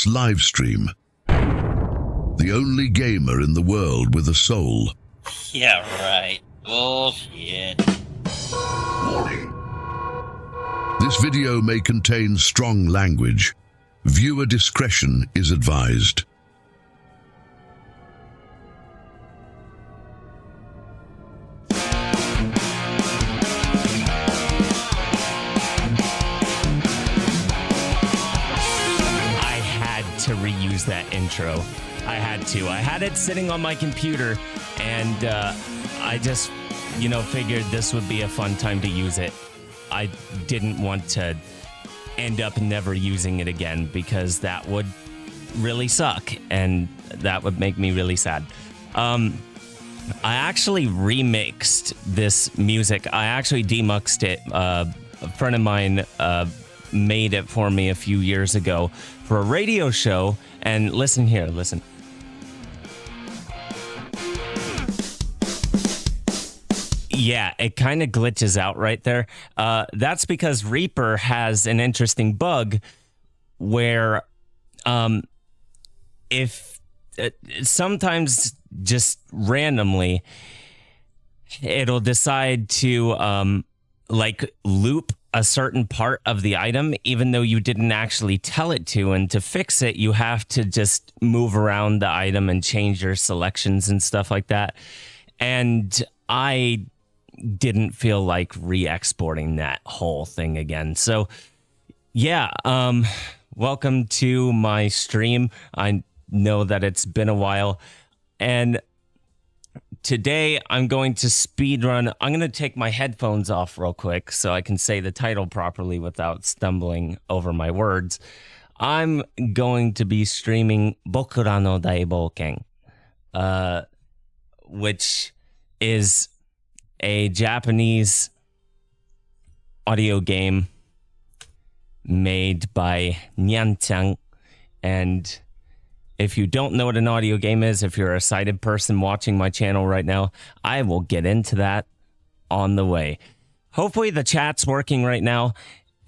live stream. The only gamer in the world with a soul. Yeah, right. Bullshit. Warning. This video may contain strong language. Viewer discretion is advised. To reuse that intro. I had to. I had it sitting on my computer, and I just, figured this would be a fun time to use it. I didn't want to end up never using it again because that would really suck, and that would make me really sad. I actually remixed this music. I actually demuxed it. A friend of mine made it for me a few years ago for a radio show. And listen here, listen. Yeah, it kind of glitches out right there. That's because Reaper has an interesting bug where if sometimes just randomly it'll decide to loop a certain part of the item, even though you didn't actually tell it to. And to fix it, you have to just move around the item and change your selections and stuff like that. And I didn't feel like re-exporting that whole thing again. So yeah, welcome to my stream. I know that it's been a while, and today I'm going to speedrun. I'm going to take my headphones off real quick so I can say the title properly without stumbling over my words. I'm going to be streaming Bokurano Daiboukenn, which is a Japanese audio game made by Nyan-chan. And if you don't know what an audio game is, if you're a sighted person watching my channel right now, I will get into that on the way. Hopefully the chat's working right now.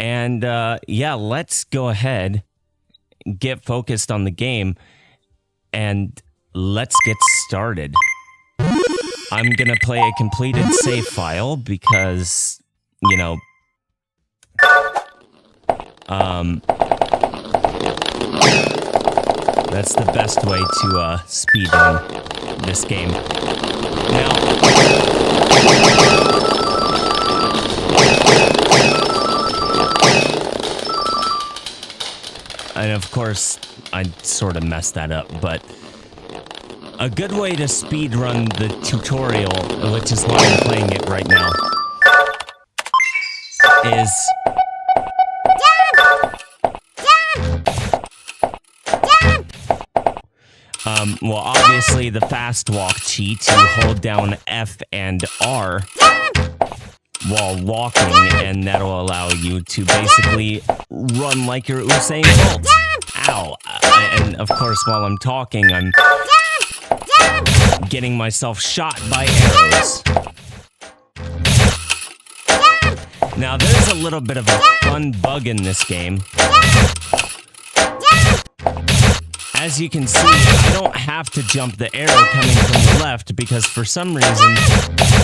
And yeah, let's go ahead, get focused on the game, and let's get started. I'm going to play a completed save file because, that's the best way to speedrun this game. Now, and of course, I sort of messed that up, but a good way to speedrun the tutorial, which is why I'm playing it right now, is well, obviously the fast walk cheat, you hold down F and R while walking, and that'll allow you to basically run like you're Usain Bolt. Ow. And of course, while I'm talking, I'm getting myself shot by arrows. Now, there's a little bit of a fun bug in this game. As you can see, I don't have to jump the arrow coming from the left because for some reason,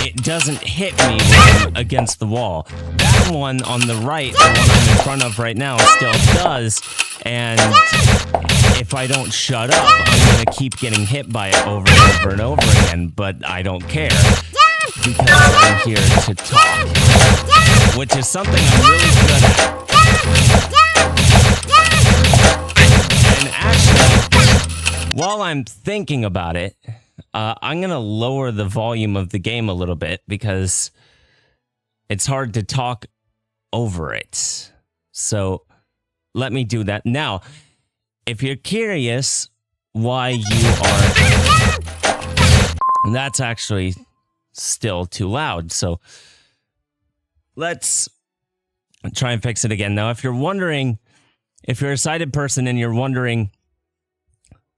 it doesn't hit me when I'm against the wall. That one on the right, the one I'm in front of right now, still does. And if I don't shut up, I'm going to keep getting hit by it over and over and over again. But I don't care because I'm here to talk, which is something I'm really good at. And actually, while I'm thinking about it, I'm going to lower the volume of the game a little bit because it's hard to talk over it. So let me do that. Now, if you're curious why you are... That's actually still too loud. So let's try and fix it again. Now, if you're wondering, if you're a sighted person and you're wondering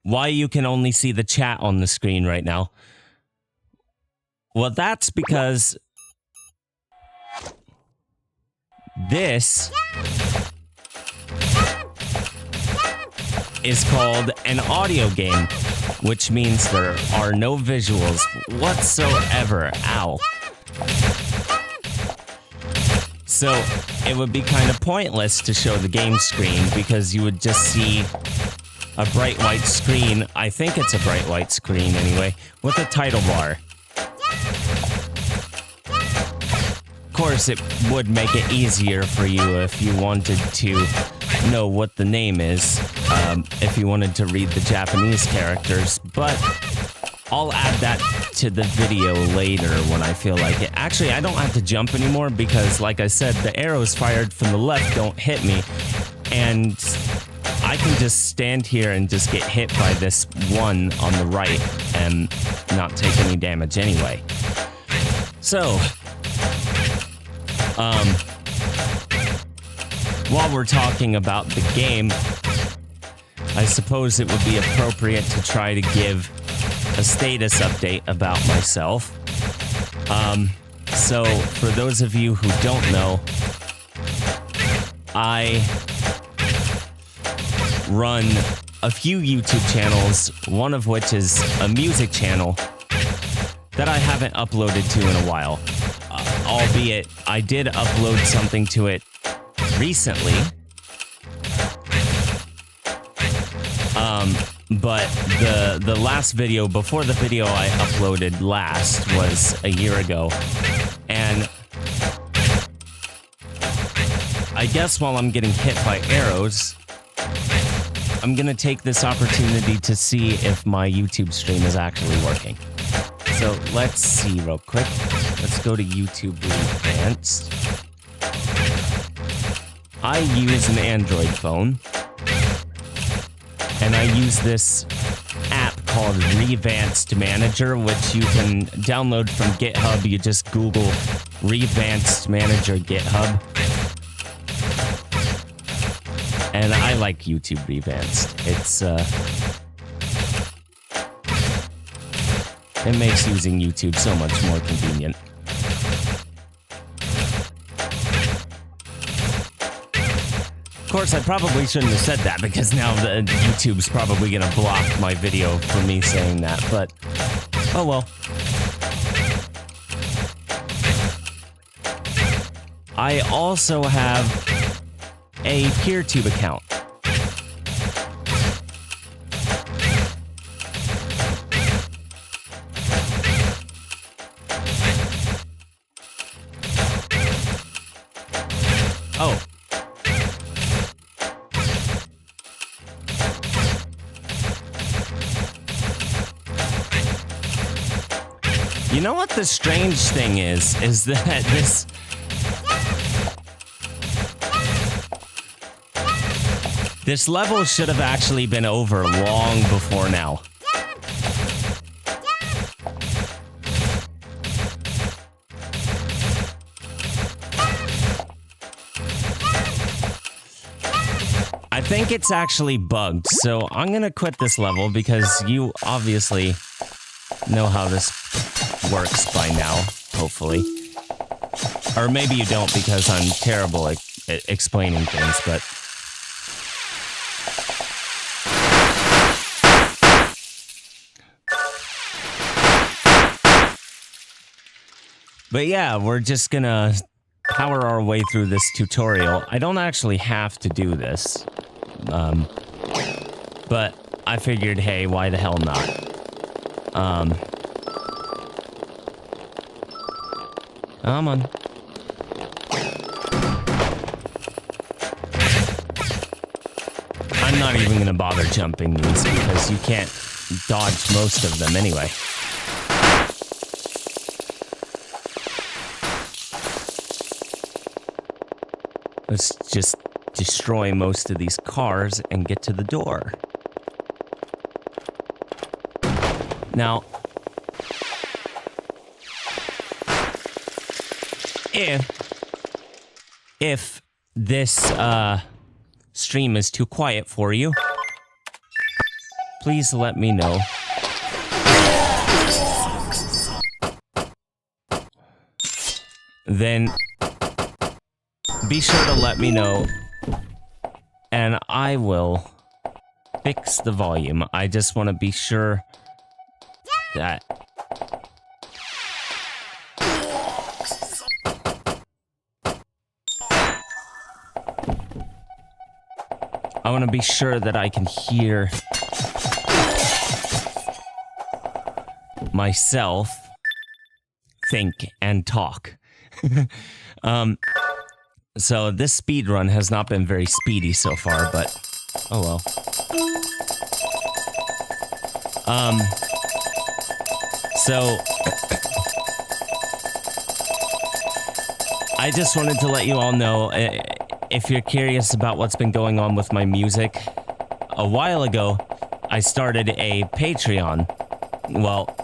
why you can only see the chat on the screen right now, well, that's because this is called an audio game, which means there are no visuals whatsoever. Ow. So it would be kind of pointless to show the game screen because you would just see a bright white screen. I think it's a bright white screen anyway, with a title bar. Of course, it would make it easier for you if you wanted to know what the name is, if you wanted to read the Japanese characters, but I'll add that to the video later when I feel like it. Actually, I don't have to jump anymore because, like I said, the arrows fired from the left don't hit me, and I can just stand here and just get hit by this one on the right and not take any damage anyway. So, while we're talking about the game, I suppose it would be appropriate to try to give a status update about myself. So for those of you who don't know, I run a few YouTube channels, one of which is a music channel that I haven't uploaded to in a while. Albeit, I did upload something to it recently. But the last video, before the video I uploaded last, was a year ago. And I guess while I'm getting hit by arrows, I'm gonna take this opportunity to see if my YouTube stream is actually working. So let's see real quick. Let's go to YouTube Advanced. I use an Android phone, and I use this app called Revanced Manager, which you can download from GitHub. You just Google Revanced Manager GitHub. And I like YouTube Revanced. It makes using YouTube so much more convenient. Of course, I probably shouldn't have said that because now the YouTube's probably gonna block my video for me saying that, but oh well. I also have a PeerTube account. Oh. You know what the strange thing is that this level should have actually been over long before now. I think it's actually bugged, so I'm gonna quit this level because you obviously know how this works by now, hopefully. Or maybe you don't because I'm terrible at explaining things, but... But yeah, we're just gonna power our way through this tutorial. I don't actually have to do this. But I figured, hey, why the hell not? Come on. I'm not even gonna bother jumping these because you can't dodge most of them anyway. Let's just destroy most of these cars and get to the door. Now, if this stream is too quiet for you, please let me know. Then be sure to let me know, and I will fix the volume. I just want to be sure that... I want to be sure that I can hear myself think and talk. So this speed run has not been very speedy so far, but oh well. So I just wanted to let you all know, if you're curious about what's been going on with my music, a while ago I started a Patreon. Well,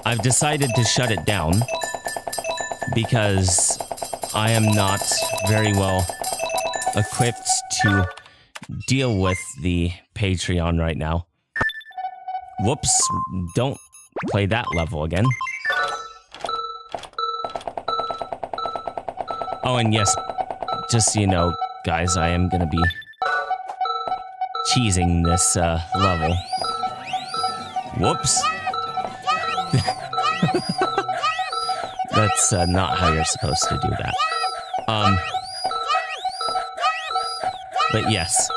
I've decided to shut it down because I am not very well equipped to deal with the Patreon right now. Whoops, don't play that level again. Oh, and yes, just so you know, guys, I am gonna be cheesing this level. Whoops. That's not how you're supposed to do that. But yes.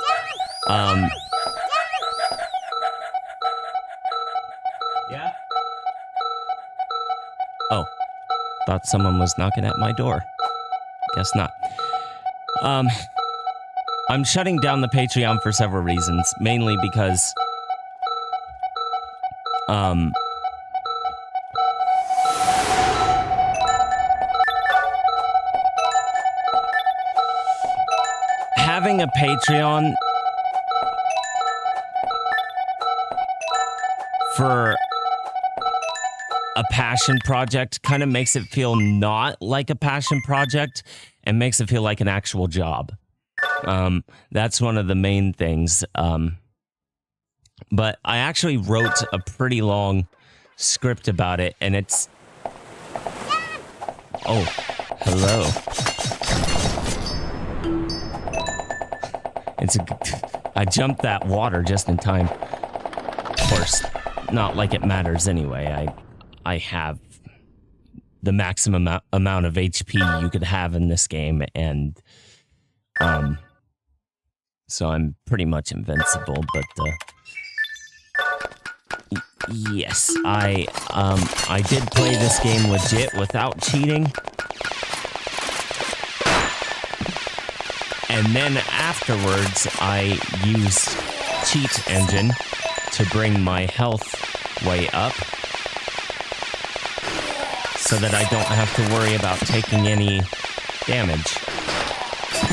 Yeah? Oh. Thought someone was knocking at my door. Guess not. I'm shutting down the Patreon for several reasons. Mainly because... having a Patreon for a passion project kind of makes it feel not like a passion project and makes it feel like an actual job. That's one of the main things. But I actually wrote a pretty long script about it, and it's... Oh, hello. I jumped that water just in time. Of course, not like it matters anyway. I have the maximum amount of HP you could have in this game, and so I'm pretty much invincible. But yes, I did play this game legit without cheating. And then afterwards, I used Cheat Engine to bring my health way up so that I don't have to worry about taking any damage.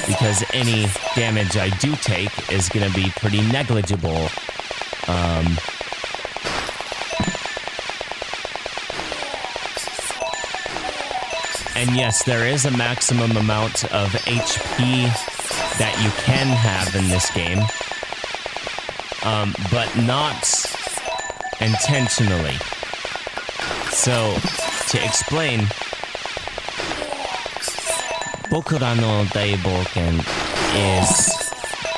Because any damage I do take is going to be pretty negligible. And yes, there is a maximum amount of HP that you can have in this game, but not intentionally. So, to explain, Bokurano Daiboukenn is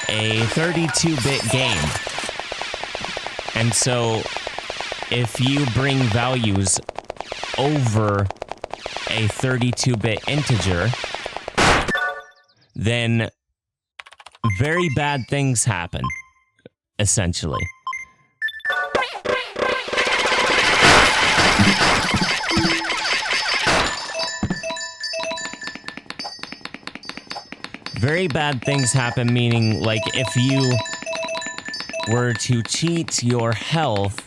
a 32-bit game. And so, if you bring values over a 32-bit integer, then very bad things happen, essentially. Very bad things happen, meaning, like, if you were to cheat your health,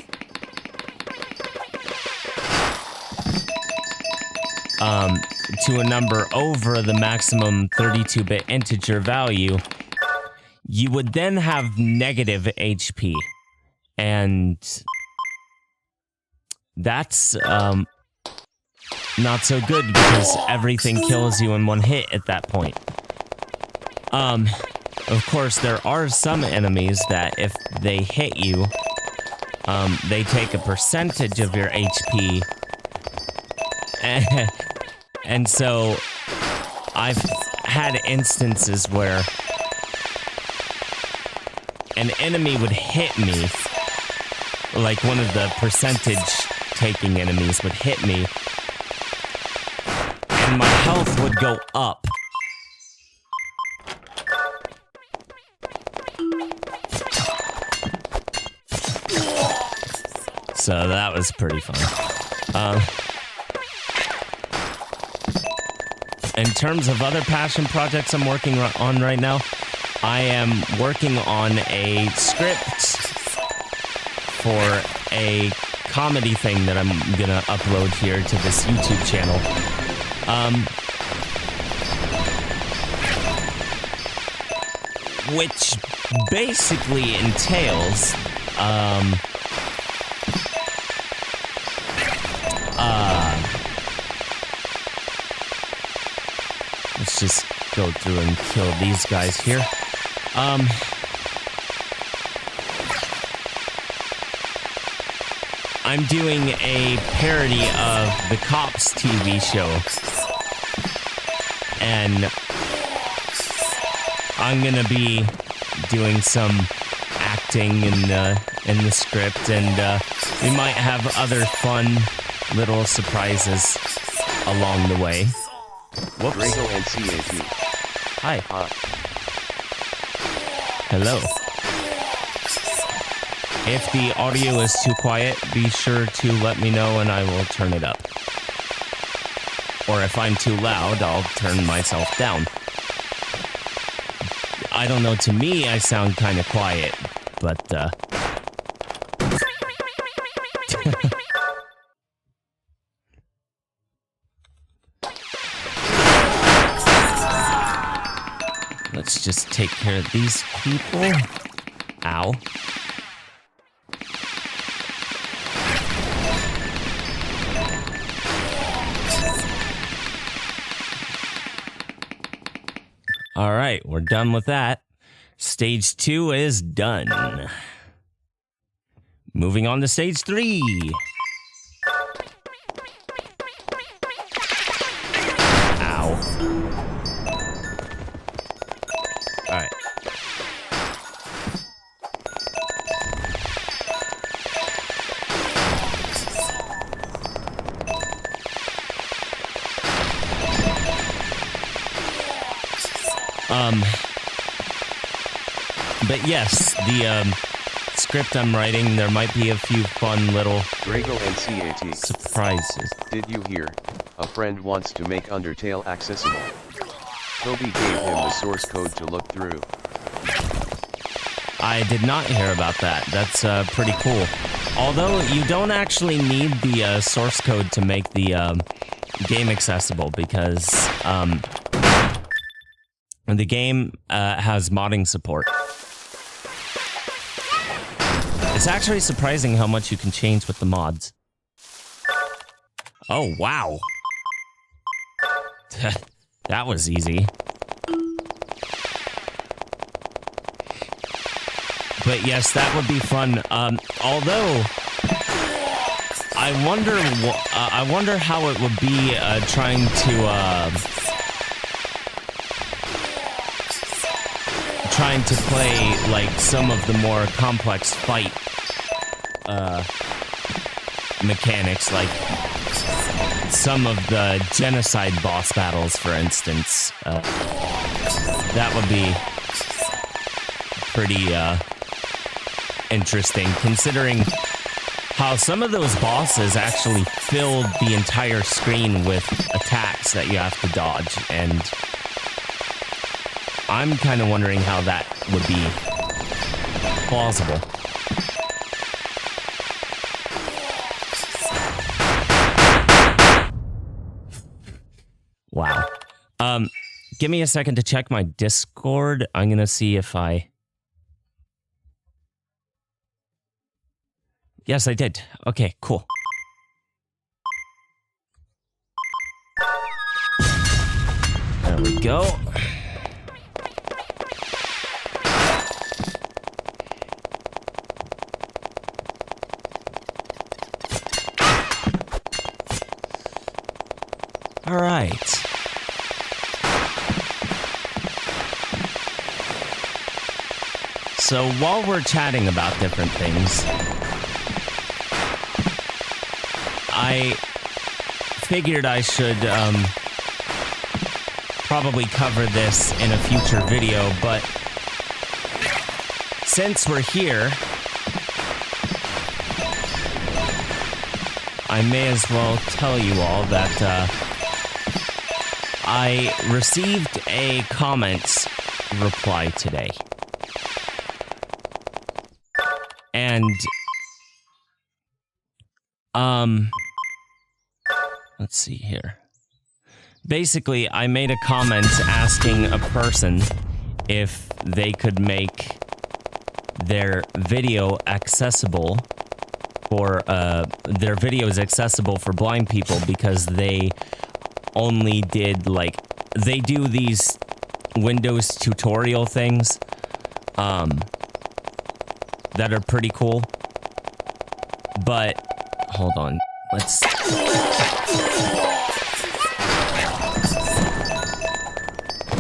to a number over the maximum 32-bit integer value, you would then have negative HP. And that's not so good because everything kills you in one hit at that point. Of course, there are some enemies that if they hit you, they take a percentage of your HP. And so I've had instances where an enemy would hit me, like one of the percentage taking enemies would hit me, and my health would go up. So that was pretty fun. In terms of other passion projects I'm working on right now, I am working on a script for a comedy thing that I'm gonna upload here to this YouTube channel. Which basically entails let's just go through and kill these guys here. I'm doing a parody of the Cops TV show. And I'm gonna be doing some acting in the script, and we might have other fun little surprises along the way. Whoops. Drago and CAT. Hi. Hello. If the audio is too quiet, be sure to let me know and I will turn it up. Or if I'm too loud, I'll turn myself down. I don't know, to me I sound kind of quiet, but let's just take care of these people. Ow. All right, we're done with that. Stage 2 is done. Moving on to stage 3. Ow. All right. But yes, the script I'm writing, there might be a few fun little Drago and CAT. surprises. Did you hear? A friend wants to make Undertale accessible. Toby gave him the source code to look through. I did not hear about that. That's pretty cool. Although you don't actually need the source code to make the game accessible, because the game has modding support. It's actually surprising how much you can change with the mods. Oh, wow. That was easy. But yes, that would be fun. Although, I wonder how it would be trying to play like some of the more complex fight mechanics, like some of the genocide boss battles, for instance. That would be pretty interesting, considering how some of those bosses actually filled the entire screen with attacks that you have to dodge, and I'm kind of wondering how that would be plausible. Wow. Give me a second to check my Discord. I'm gonna see if I... Yes, I did. Okay, cool. There we go. All right. So while we're chatting about different things, I figured I should probably cover this in a future video, but since we're here, I may as well tell you all that I received a comments reply today. And let's see here. Basically, I made a comment asking a person if they could make their video accessible for their videos accessible for blind people, because they only did like, they do these Windows tutorial things that are pretty cool. But hold on, let's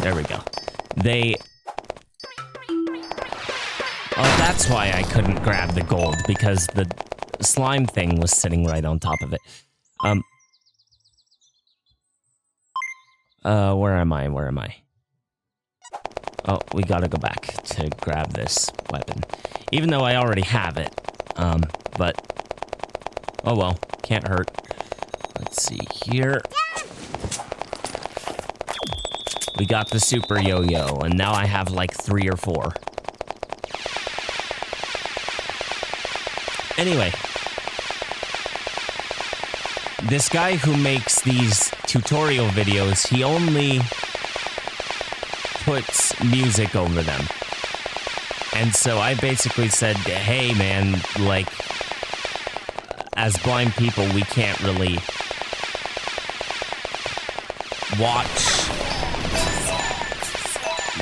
there we go. Oh, that's why I couldn't grab the gold, because the slime thing was sitting right on top of it. Where am I? Oh, we gotta go back to grab this weapon. Even though I already have it. But oh well, can't hurt. Let's see here. We got the super yo-yo, and now I have like 3 or 4. Anyway, this guy who makes these tutorial videos, he only puts music over them. And so I basically said, hey man, like, as blind people, we can't really watch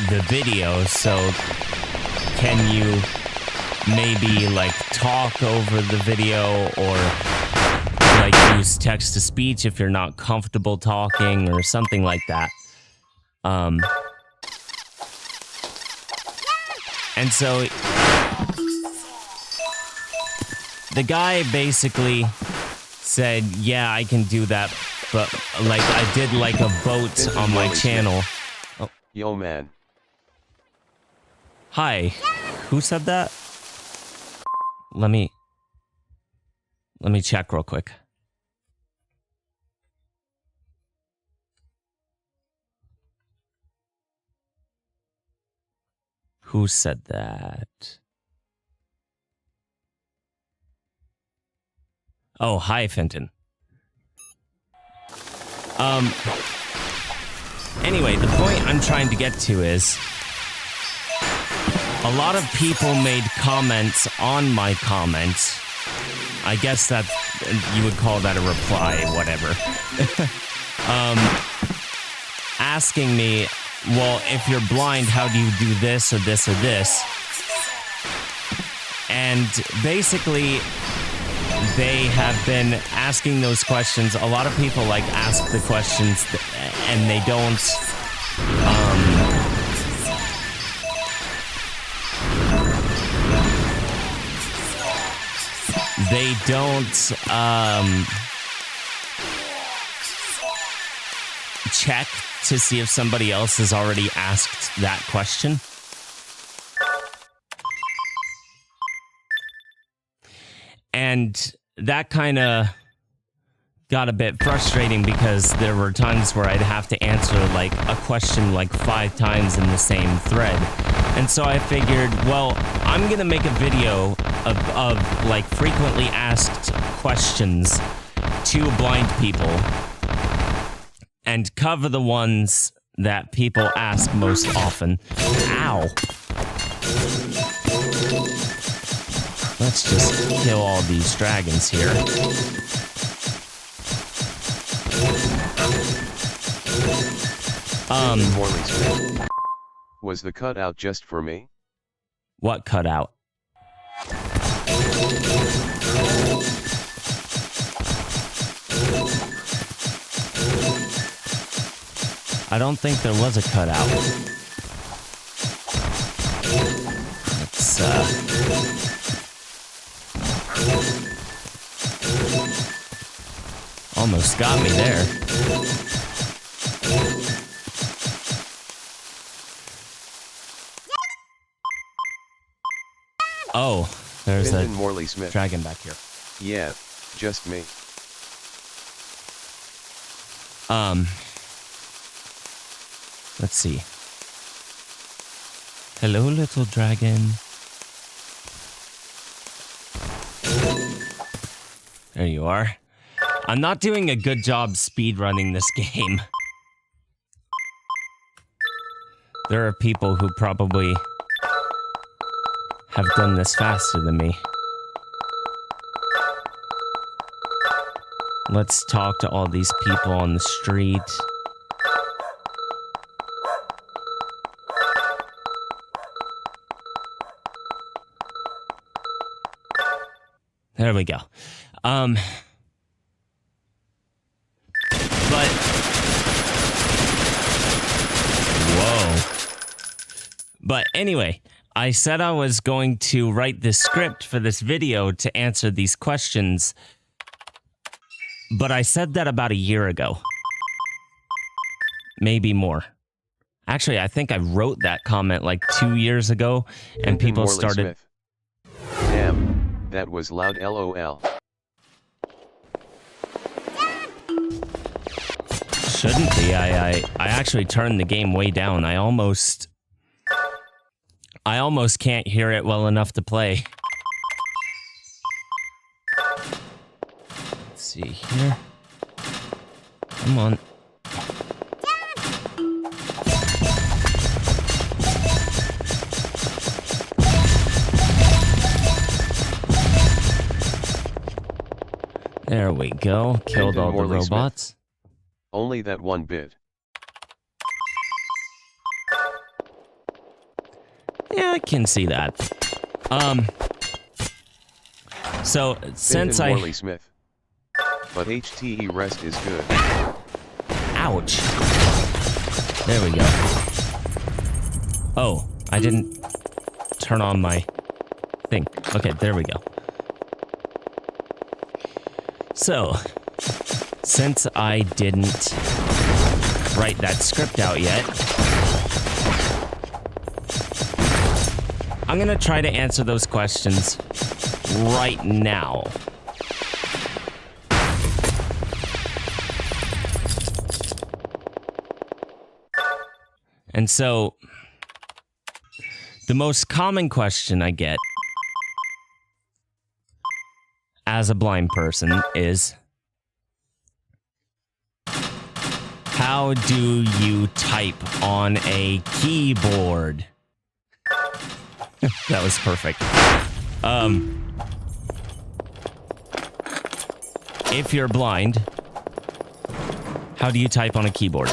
the video, so can you maybe like talk over the video, or like use text to speech if you're not comfortable talking, or something like that. And so the guy basically said, yeah, I can do that, but like I did like a vote on my channel. Oh. Yo man. Hi. Who said that? Let me check real quick. Who said that? Oh, hi, Fenton. Anyway, the point I'm trying to get to is a lot of people made comments on my comments. I guess that you would call that a reply, whatever. Asking me, well, if you're blind, how do you do this or this or this? And basically, they have been asking those questions. A lot of people like ask the questions and they don't check to see if somebody else has already asked that question. And that kind of got a bit frustrating, because there were times where I'd have to answer like a question like 5 times in the same thread. And so I figured, well, I'm going to make a video of like frequently asked questions to blind people and cover the ones that people ask most often. Ow. Let's just kill all these dragons here. Was the cutout just for me? What cutout? I don't think there was a cutout. Let's Almost got me there. Oh, there's Lyndon a Morley Smith. dragon back here. Yeah, just me. Let's see. Hello, little dragon. There you are. I'm not doing a good job speedrunning this game. There are people who probably have done this faster than me. Let's talk to all these people on the street. There we go. But anyway, I said I was going to write this script for this video to answer these questions, but I said that about a year ago. Maybe more. Actually, I think I wrote that comment like 2 years ago, and Lyndon people Morley started... Smith. Damn, that was loud LOL. Shouldn't be. I actually turned the game way down. I almost can't hear it well enough to play. Let's see here. Come on. There we go. Killed all the Morley robots. Smith. Only that one bit. Yeah, I can see that. So since Lyndon I... Morley Smith. But HTE rest is good. Ouch. There we go. Oh, I didn't turn on my thing. Okay, there we go. So, since I didn't write that script out yet, I'm gonna try to answer those questions right now. And so, the most common question I get as a blind person is, how do you type on a keyboard? That was perfect. If you're blind, how do you type on a keyboard?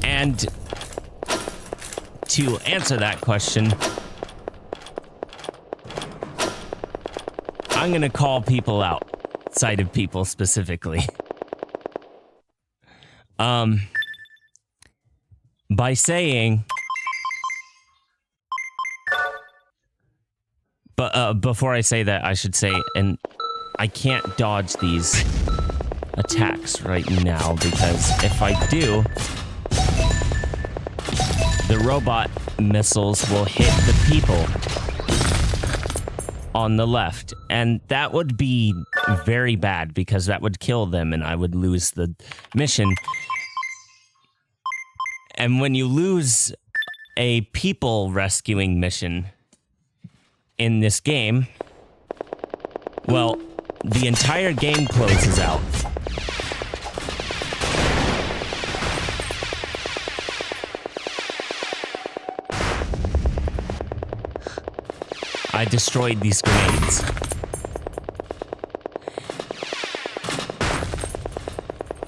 And to answer that question, I'm gonna call people out, sighted people specifically. By saying, but before I say that, I should say, and I can't dodge these attacks right now, because if I do, the robot missiles will hit the people on the left, and that would be very bad because that would kill them and I would lose the mission. And when you lose a people rescuing mission in this game, well, the entire game closes out. I destroyed these grenades.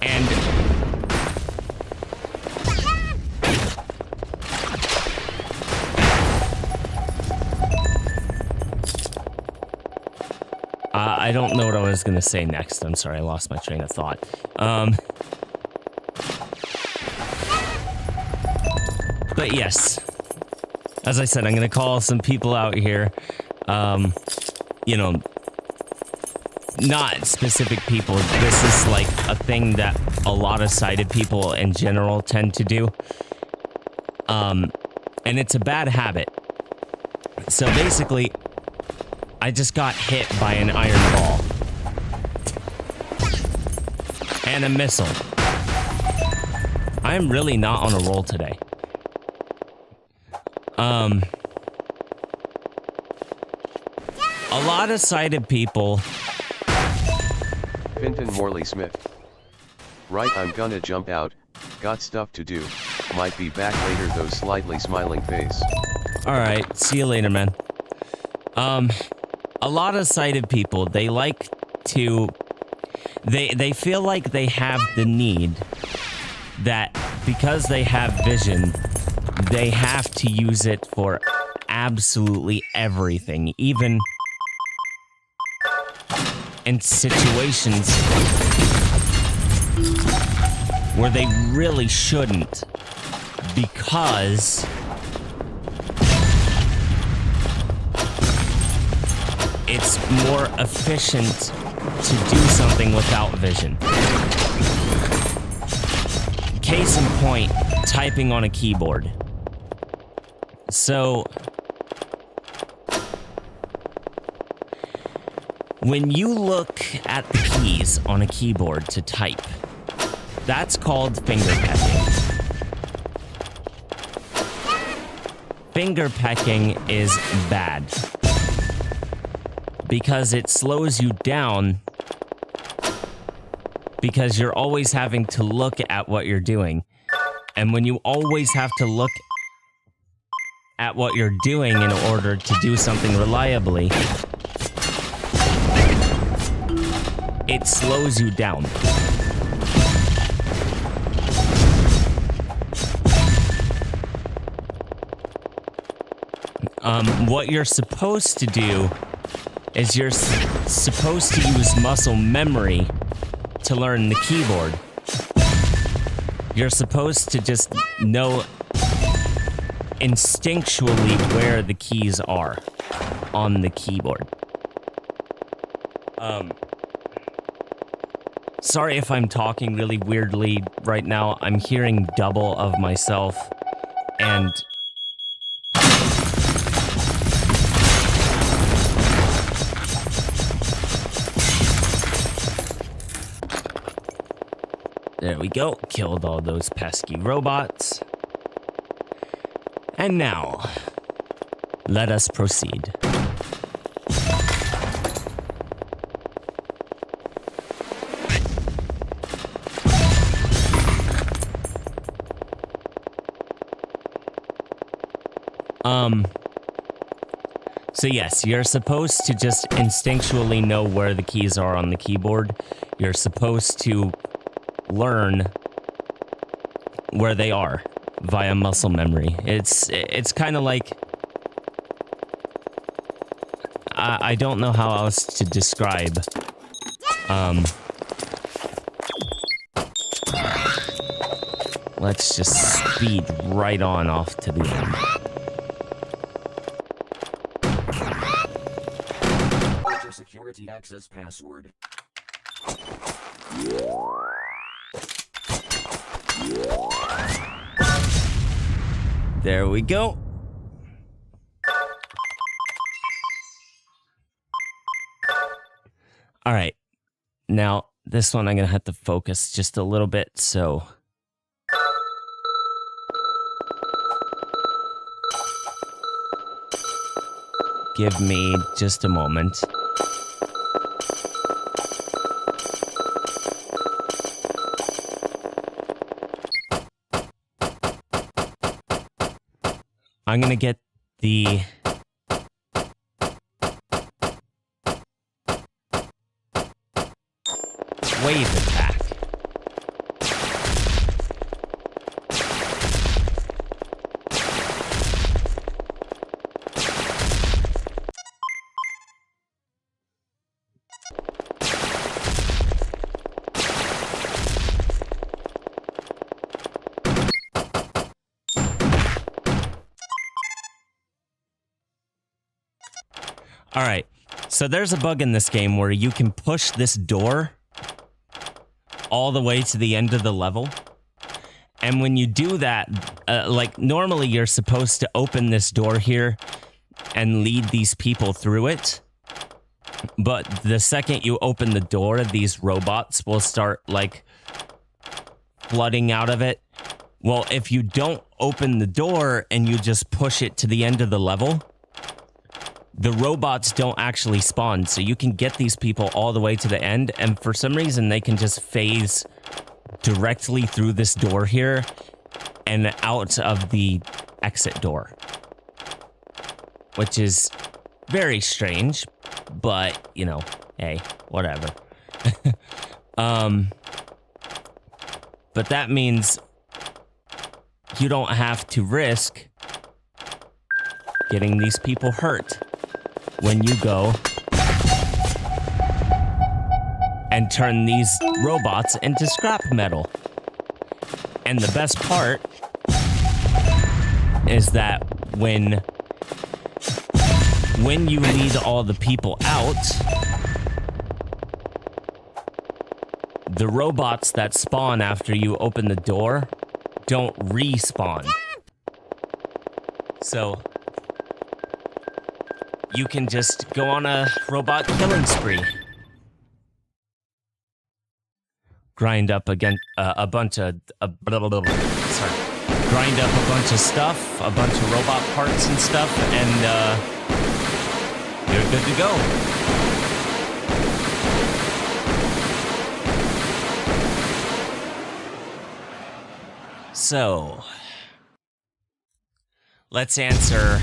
And I don't know what I was gonna say next. I'm sorry, I lost my train of thought. But yes, as I said, I'm gonna call some people out here. You know, not specific people. This is like a thing that a lot of sighted people in general tend to do. And it's a bad habit. So basically, I just got hit by an iron ball. And a missile. I'm really not on a roll today. A lot of sighted people. Finton Morley Smith. Right, I'm gonna jump out, got stuff to do, might be back later, though slightly smiling face. Alright, see you later, man. A lot of sighted people, they like to... They feel like they have the need that because they have vision, they have to use it for absolutely everything, even in situations where they really shouldn't, because it's more efficient to do something without vision. Case in point, typing on a keyboard. So, when you look at the keys on a keyboard to type, that's called finger pecking. Finger pecking is bad because it slows you down because you're always having to look at what you're doing. And when you always have to look at what you're doing in order to do something reliably, it slows you down. What you're supposed to do is you're supposed to use muscle memory to learn the keyboard. You're supposed to just know instinctually where the keys are on the keyboard. Sorry if I'm talking really weirdly right now. I'm hearing double of myself, and there we go. Killed all those pesky robots. And now, let us proceed. So yes, you're supposed to just instinctually know where the keys are on the keyboard. You're supposed to learn where they are via muscle memory. It's kind of like, I don't know how else to describe. Let's just speed right on off to the end. Security access password. There we go. All right. Now, this one I'm going to have to focus just a little bit, so... Give me just a moment. I'm gonna get the... wave attack. All right. So there's a bug in this game where you can push this door all the way to the end of the level. And when you do that, like normally you're supposed to open this door here and lead these people through it. But the second you open the door, these robots will start like flooding out of it. Well, if you don't open the door and you just push it to the end of the level, the robots don't actually spawn. So you can get these people all the way to the end, and for some reason they can just phase directly through this door here and out of the exit door, which is very strange, but you know, hey, whatever. But that means you don't have to risk getting these people hurt when you go and turn these robots into scrap metal. And the best part is that when you lead all the people out, the robots that spawn after you open the door don't respawn. So you can just go on a robot killing spree. Grind up again a bunch of grind up a bunch of stuff, a bunch of robot parts and stuff, and you're good to go. So, let's answer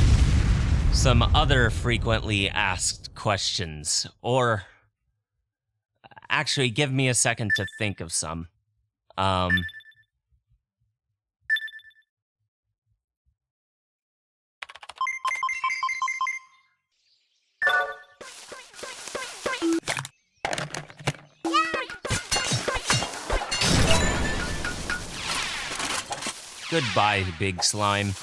some other frequently asked questions, or actually give me a second to think of some. Goodbye, big slime.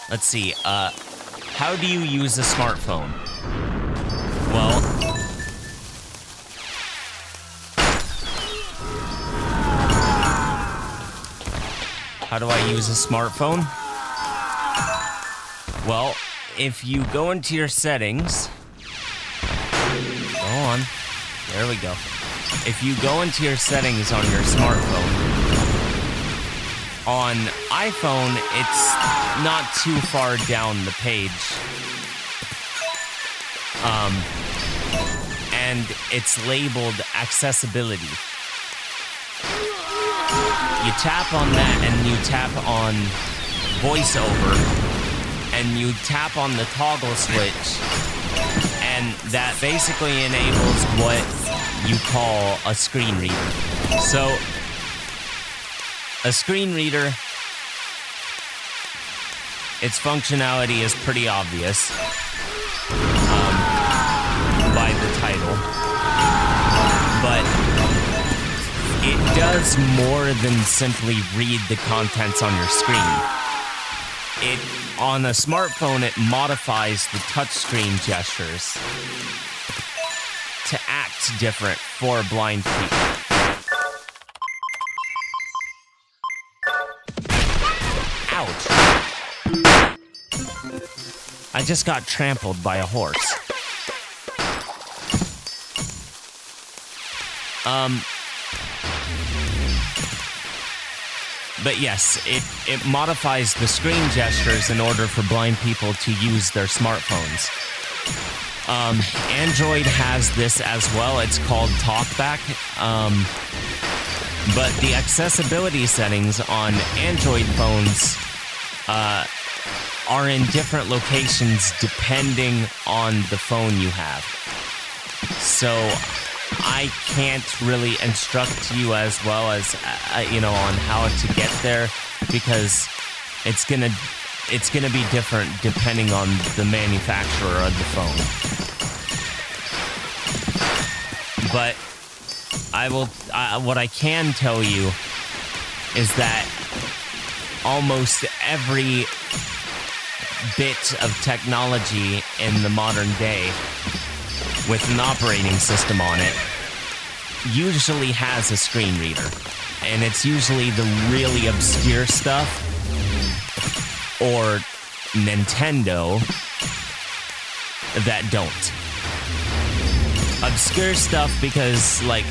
Let's see, how do you use a smartphone? Well, how do I use a smartphone? Well, if you go into your settings, go on, there we go. If you go into your settings on your smartphone, on iPhone, it's not too far down the page. And it's labeled accessibility. You tap on that and you tap on voiceover and you tap on the toggle switch, and that basically enables what you call a screen reader. So a screen reader, its functionality is pretty obvious by the title, but it does more than simply read the contents on your screen. On a smartphone, it modifies the touchscreen gestures to act different for blind people. Ouch. I just got trampled by a horse. But yes, it modifies the screen gestures in order for blind people to use their smartphones. Android has this as well. It's called TalkBack. But the accessibility settings on Android phones are in different locations depending on the phone you have. So I can't really instruct you as well as on how to get there, because it's gonna be different depending on the manufacturer of the phone. But what I can tell you is that almost every bit of technology in the modern day with an operating system on it usually has a screen reader. And it's usually the really obscure stuff or Nintendo that don't. Obscure stuff because, like,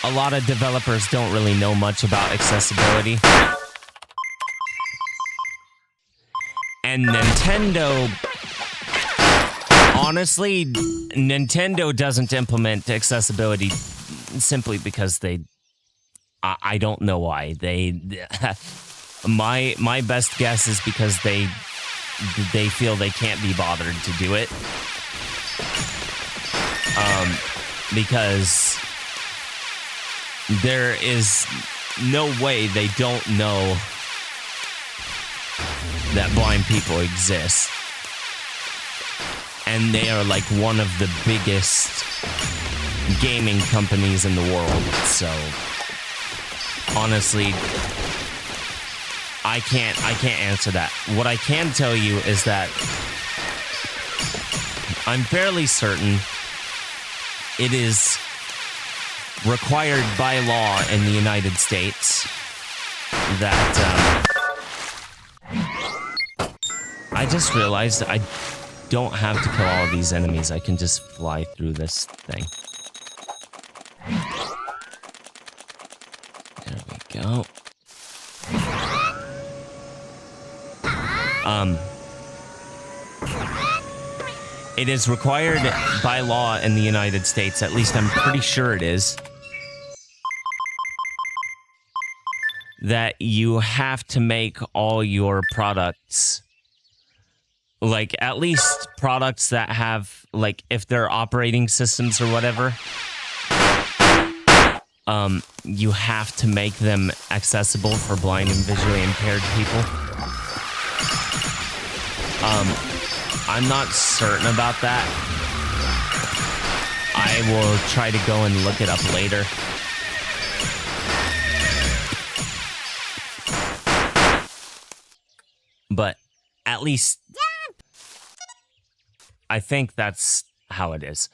a lot of developers don't really know much about accessibility. And Nintendo, honestly, Nintendo doesn't implement accessibility simply because I don't know why. My best guess is because they feel they can't be bothered to do it. Because there is no way they don't know that blind people exist. And they are like one of the biggest gaming companies in the world. So honestly, I can't answer that. What I can tell you is that I'm fairly certain it is required by law in the United States that I just realized I don't have to kill all of these enemies. I can just fly through this thing. There we go. It is required by law in the United States, at least I'm pretty sure it is, that you have to make all your products, like at least products that have, like, if they're operating systems or whatever, you have to make them accessible for blind and visually impaired people. I'm not certain about that. I will try to go and look it up later. But at least I think that's how it is.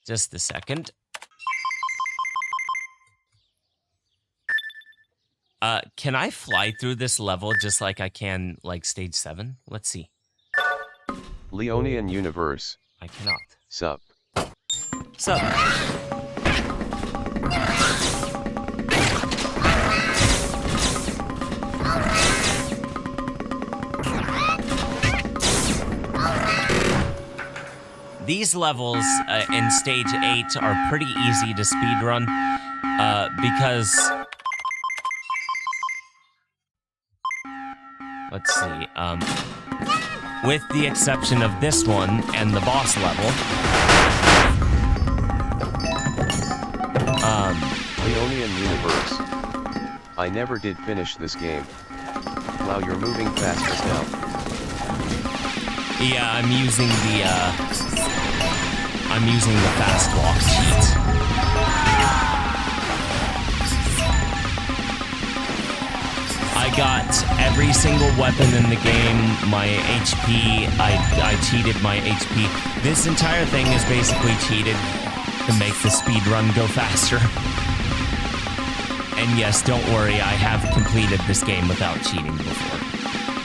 Just a second. Can I fly through this level just like I can, like, stage 7? Let's see. Leonian Universe. I cannot. Sup. Sup. These levels in stage 8 are pretty easy to speedrun because... Let's see, with the exception of this one and the boss level. Leonian Universe. I never did finish this game. Wow, you're moving fast as hell. Yeah, I'm using the fast walk cheat. I got every single weapon in the game, my HP, I cheated my HP. This entire thing is basically cheated to make the speed run go faster. And yes, don't worry, I have completed this game without cheating before.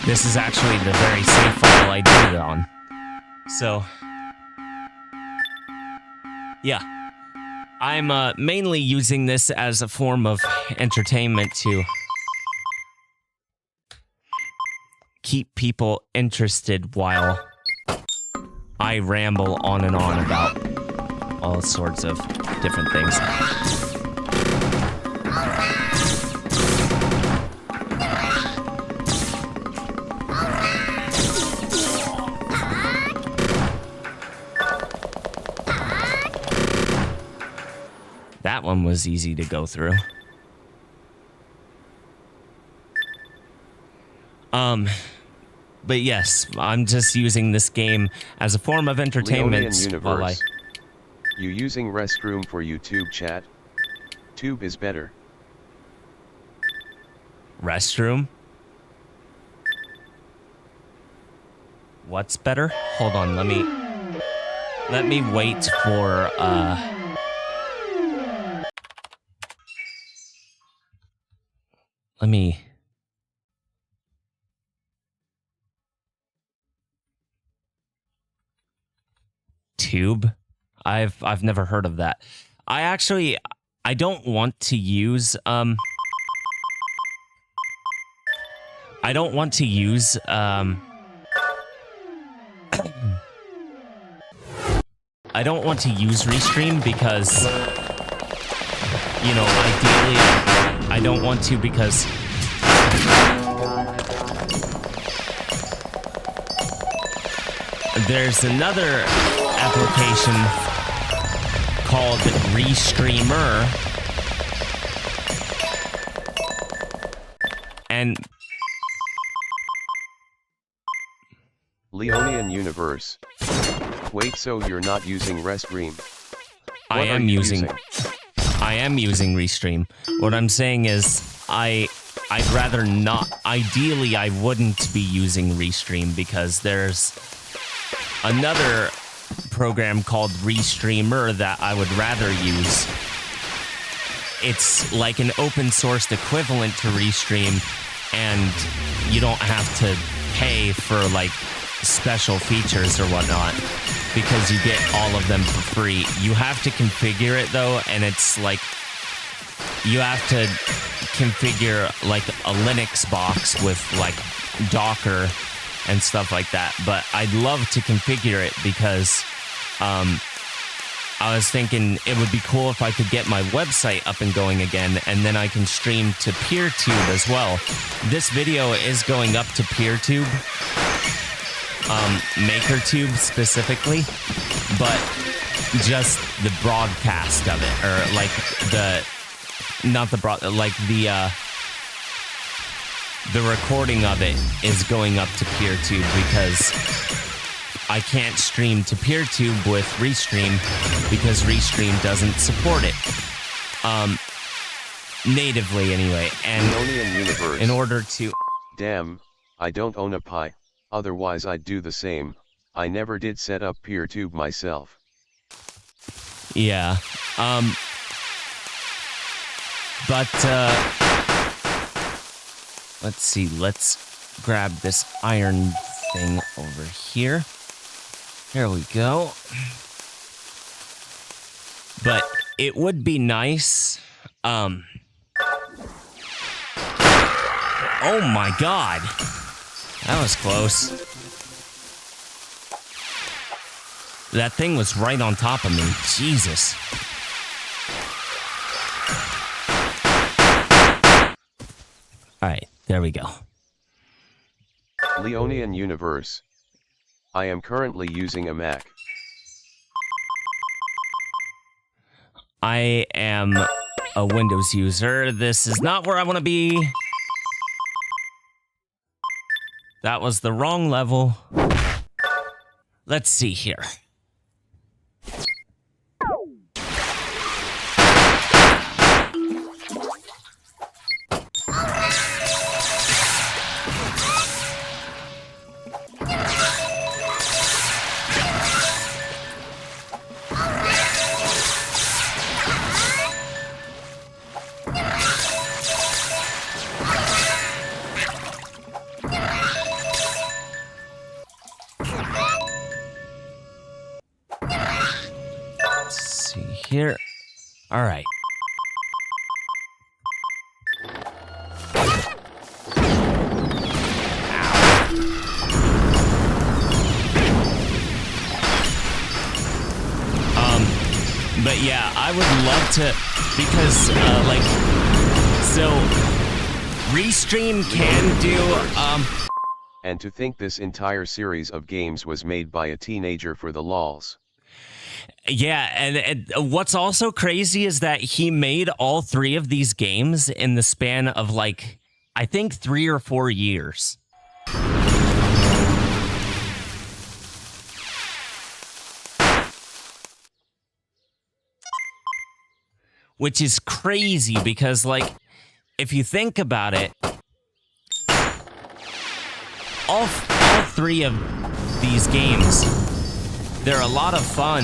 This is actually the very safe file I did it on. So, yeah. I'm mainly using this as a form of entertainment to keep people interested while I ramble on and on about all sorts of different things. That one was easy to go through. But yes, I'm just using this game as a form of entertainment while I... You using restroom for YouTube chat? Tube is better. Restroom. What's better? Hold on, let me wait for let me tube. I've never heard of that. I don't want to use I don't want to use I don't want to use Restream because, you know, ideally I don't want to because there's another application called Restreamer, and Leonian Universe. Wait, so you're not using Restream? I am using Restream. What I'm saying is I'd rather not. Ideally, I wouldn't be using Restream because there's another program called Restreamer that I would rather use. It's like an open sourced equivalent to Restream, and you don't have to pay for like special features or whatnot because you get all of them for free. You have to configure it though, and it's like you have to configure like a Linux box with like Docker and stuff like that. But I'd love to configure it because I was thinking it would be cool if I could get my website up and going again, and then I can stream to PeerTube as well. This video is going up to PeerTube, MakerTube specifically, but just the broadcast of it, or like the recording of it is going up to PeerTube because I can't stream to PeerTube with Restream because Restream doesn't support it. Natively anyway. And Leonian Universe. in order to... Damn, I don't own a Pi, otherwise I'd do the same. I never did set up PeerTube myself. Yeah. But, let's see. Let's grab this iron thing over here. There we go. But it would be nice. Oh my god. That was close. That thing was right on top of me. Jesus. Alright, there we go. Leonian Universe. I am currently using a Mac. I am a Windows user. This is not where I want to be. That was the wrong level. Let's see here. Here. All right. But yeah, I would love to, because like, so Restream can do And to think this entire series of games was made by a teenager for the lols. Yeah, and what's also crazy is that he made all three of these games in the span of like, I think 3 or 4 years. Which is crazy because, like, if you think about it, all three of these games, they're a lot of fun.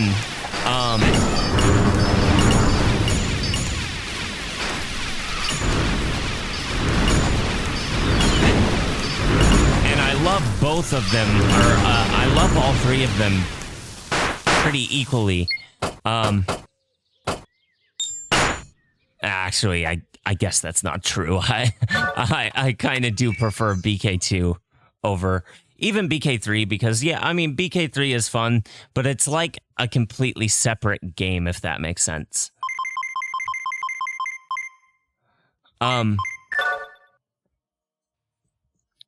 And I love both of them, or I love all three of them pretty equally. Actually, I guess that's not true. I kind of do prefer BK2 over even BK3 because, yeah, I mean, BK3 is fun, but it's like a completely separate game, if that makes sense.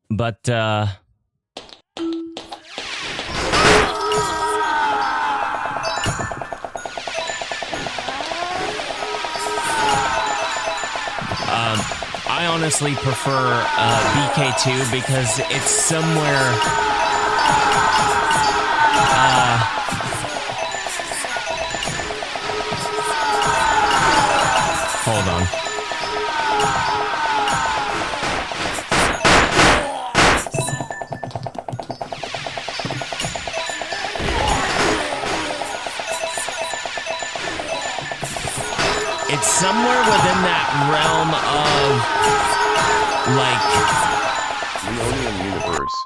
But, I honestly prefer BK2 because it's somewhere. Hold on. It's somewhere within that realm of, like... Leonian universe.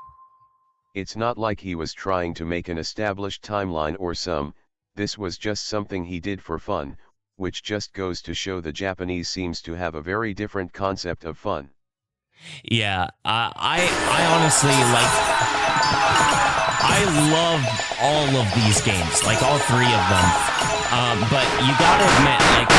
It's not like he was trying to make an established timeline or this was just something he did for fun, which just goes to show the Japanese seems to have a very different concept of fun. Yeah, I honestly, like... I love all of these games, like all three of them. But you gotta admit, like...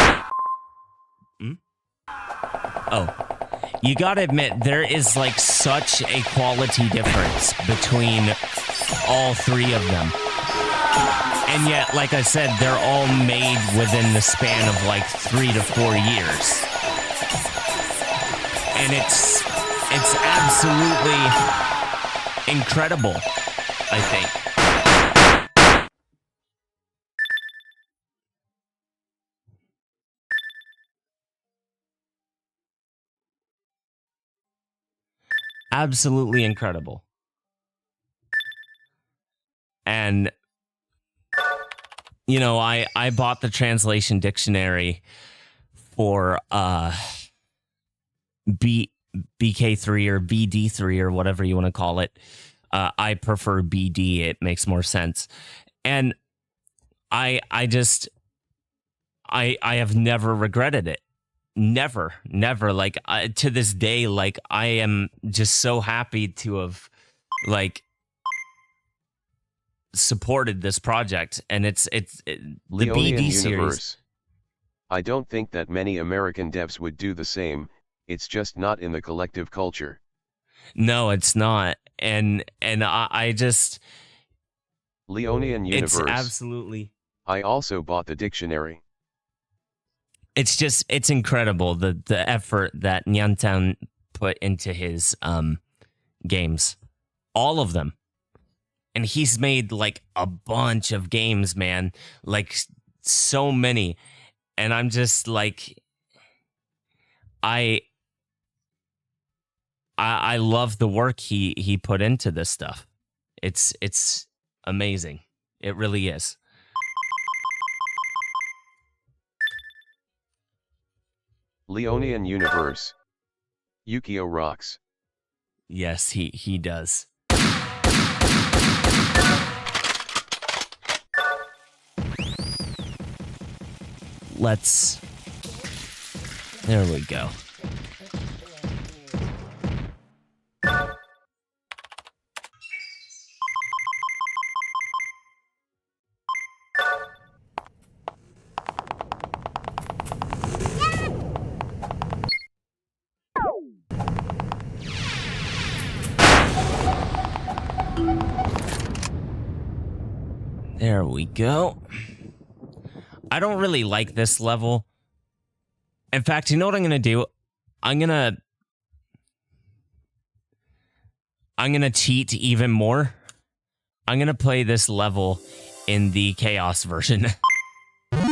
You gotta admit, there is like such a quality difference between all three of them. And yet, like I said, they're all made within the span of like 3 to 4 years. And it's absolutely incredible, I think. Absolutely incredible. And, you know, I bought the translation dictionary for BK3 or BD3 or whatever you want to call it. I prefer BD. It makes more sense. And I have never regretted it. Never. Like, to this day, like, I am just so happy to have, like, supported this project. And it's the BD series. I don't think that many American devs would do the same. It's just not in the collective culture. No, it's not. And I just... Leonian universe. It's absolutely... I also bought the dictionary. It's incredible, the effort that Nyantan put into his games. All of them. And he's made like a bunch of games, man. Like so many. And I'm just like, I love the work he put into this stuff. It's amazing. It really is. Leonian universe. Yukio rocks. Yes, he does. There we go. There we go. I don't really like this level. In fact, you know what I'm going to do? I'm going to cheat even more. I'm going to play this level in the Chaos version. Leonian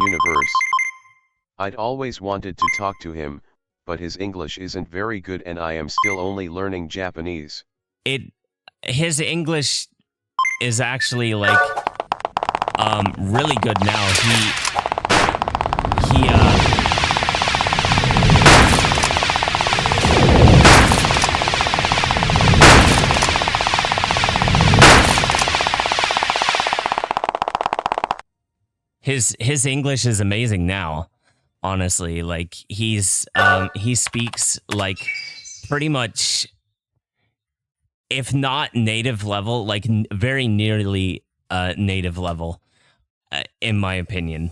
universe. I'd always wanted to talk to him, but his English isn't very good and I am still only learning Japanese. His English is actually like really good now. His English is amazing now, honestly. Like he speaks like pretty much, if not native level, like very nearly native level, in my opinion.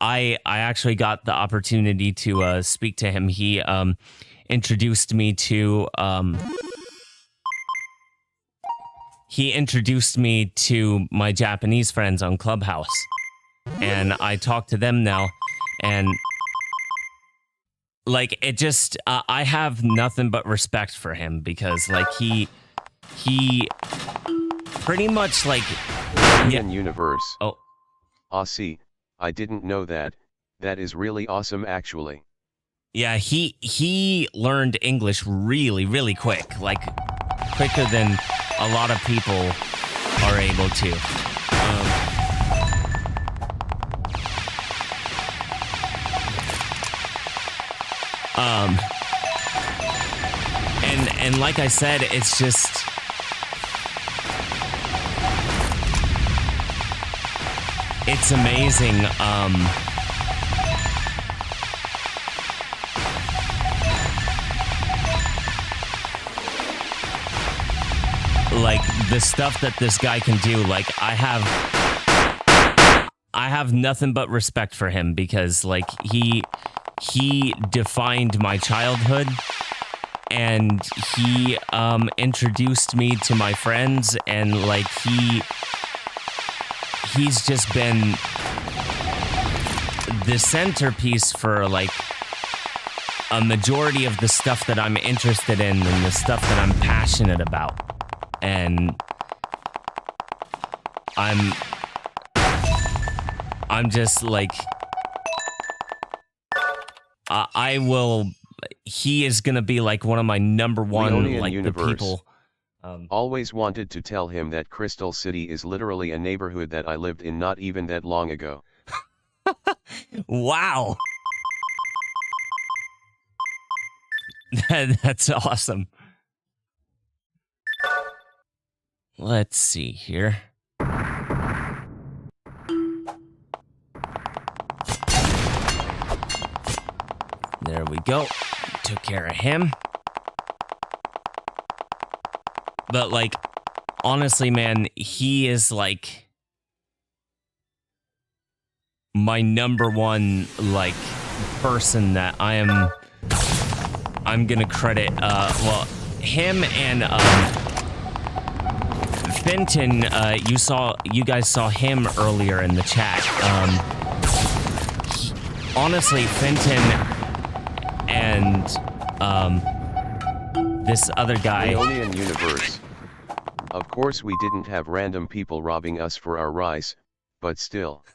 I actually got the opportunity to speak to him. He introduced me to my Japanese friends on Clubhouse, and I talk to them now, and like it just I have nothing but respect for him, because like he pretty much like Universe. Oh, See, I didn't know that. That is really awesome actually. yeah, he learned English really, really quick, like quicker than a lot of people are able to. And like I said, it's just it's amazing. Like the stuff that this guy can do. Like I have nothing but respect for him, because like he defined my childhood, and he introduced me to my friends, and like he's just been the centerpiece for like a majority of the stuff that I'm interested in and the stuff that I'm passionate about. And I'm just like, he is gonna be like one of my number one, Leonian like Universe. the people. Always wanted to tell him that Crystal City is literally a neighborhood that I lived in not even that long ago. Wow. That's awesome. Let's see here. There we go. Took care of him. But like, honestly, man, he is like my number one like person that I'm gonna credit. Well, him and Fenton. You guys saw him earlier in the chat. Honestly, Fenton and this other guy. Leonian Universe. Of course we didn't have random people robbing us for our rice, but still.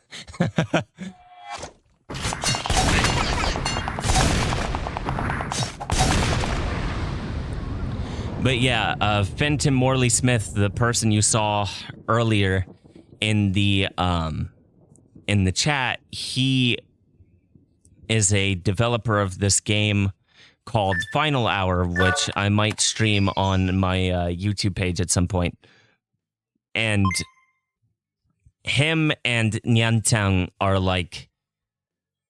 But yeah, Fenton Morley Smith, the person you saw earlier in the chat, he is a developer of this game called Final Hour, which I might stream on my YouTube page at some point. And him and Nyantang are like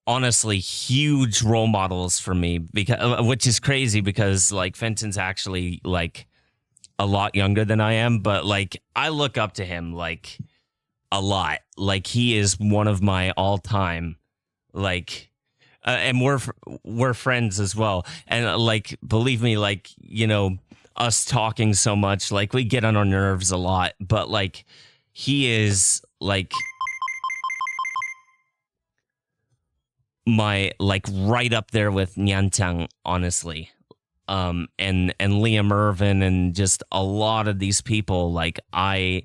honestly huge role models for me, because which is crazy because like Fenton's actually like a lot younger than I am, but like I look up to him like a lot. Like he is one of my all-time like and we're friends as well. And like believe me, like, you know, us talking so much, like we get on our nerves a lot, but like he is like my like right up there with Nyantang, honestly. And Liam Irvin and just a lot of these people, like I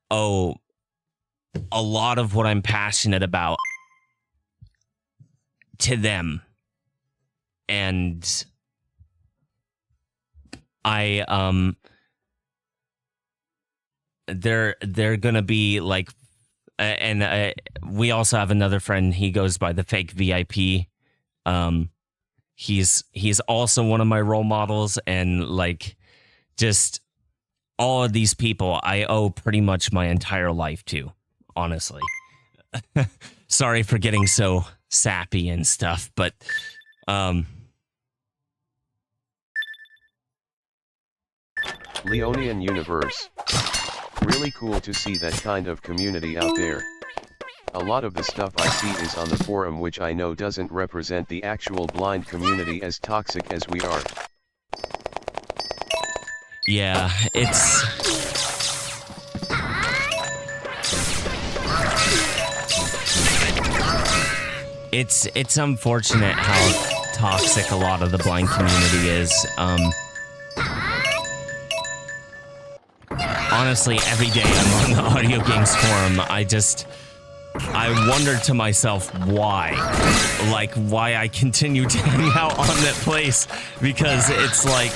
owe a lot of what I'm passionate about to them. and I they're gonna be like, and we also have another friend. He goes by the fake VIP. He's also one of my role models, and like just all of these people I owe pretty much my entire life to, honestly. Sorry for getting so sappy and stuff, but Leonian Universe. Really cool to see that kind of community out there. A lot of the stuff I see is on the forum, which I know doesn't represent the actual blind community as toxic as we are. yeah, it's unfortunate how toxic a lot of the blind community is. Honestly, every day I'm on the audio games forum, I wonder to myself why I continue to hang out on that place, because it's like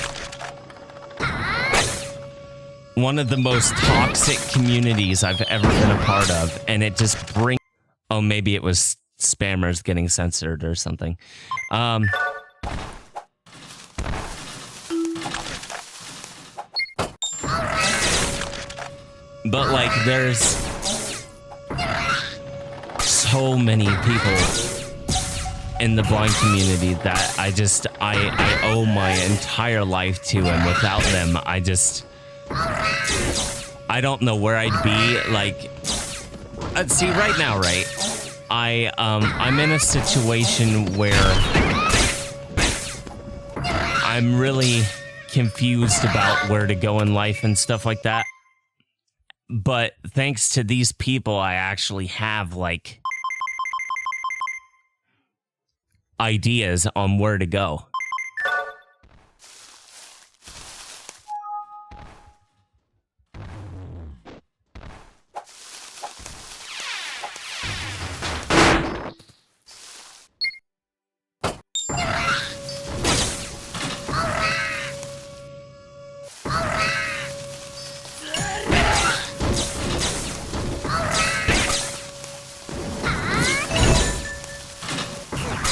one of the most toxic communities I've ever been a part of, and it just brings. Oh, maybe it was spammers getting censored or something. But like, there's so many people in the blind community that I owe my entire life to, and without them, I don't know where I'd be. Like, see, right now, right? I'm in a situation where I'm really confused about where to go in life and stuff like that. But thanks to these people, I actually have like ideas on where to go.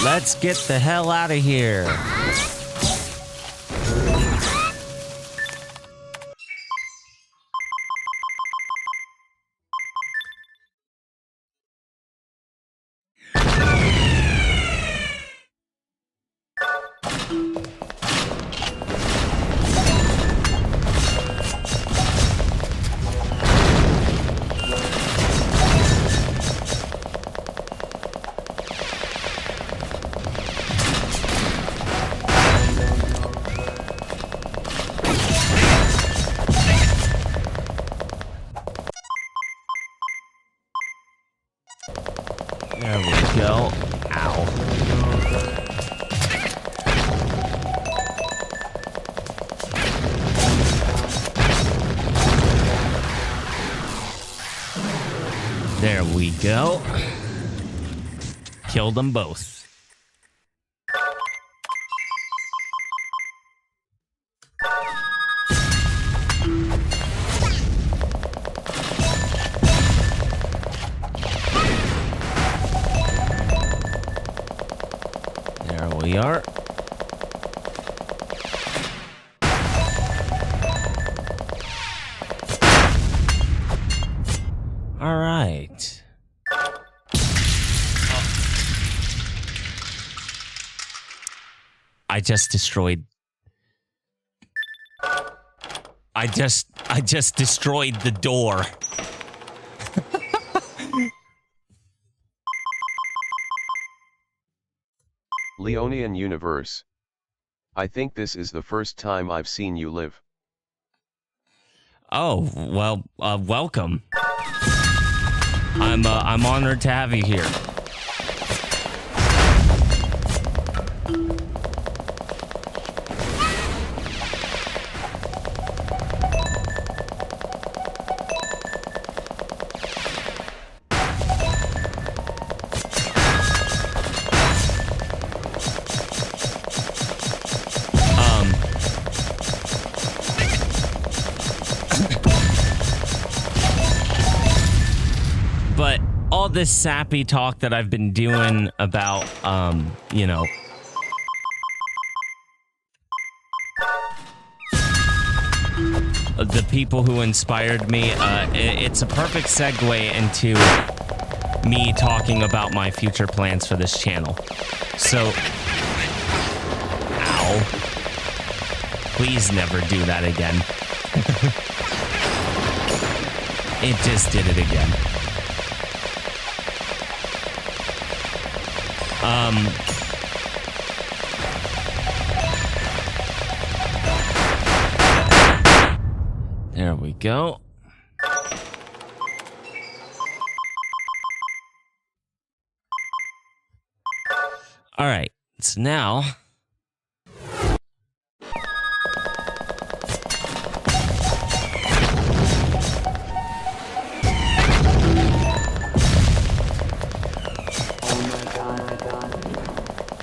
Let's get the hell out of here. There we go. Ow. There we go. Killed them both. There we are. All right. I just destroyed. I just destroyed the door. Leonian Universe. I think this is the first time I've seen you live. Oh, well, welcome. I'm honored to have you here. all this sappy talk that I've been doing about, you know, the people who inspired me, it's a perfect segue into me talking about my future plans for this channel. So, ow. Please never do that again. It just did it again. There we go. All right, so now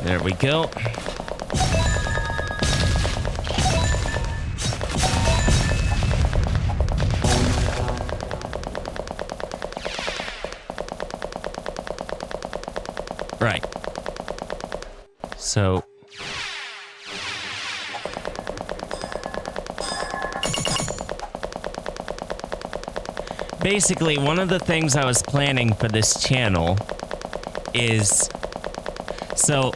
there we go. Right. So basically, one of the things I was planning for this channel is, so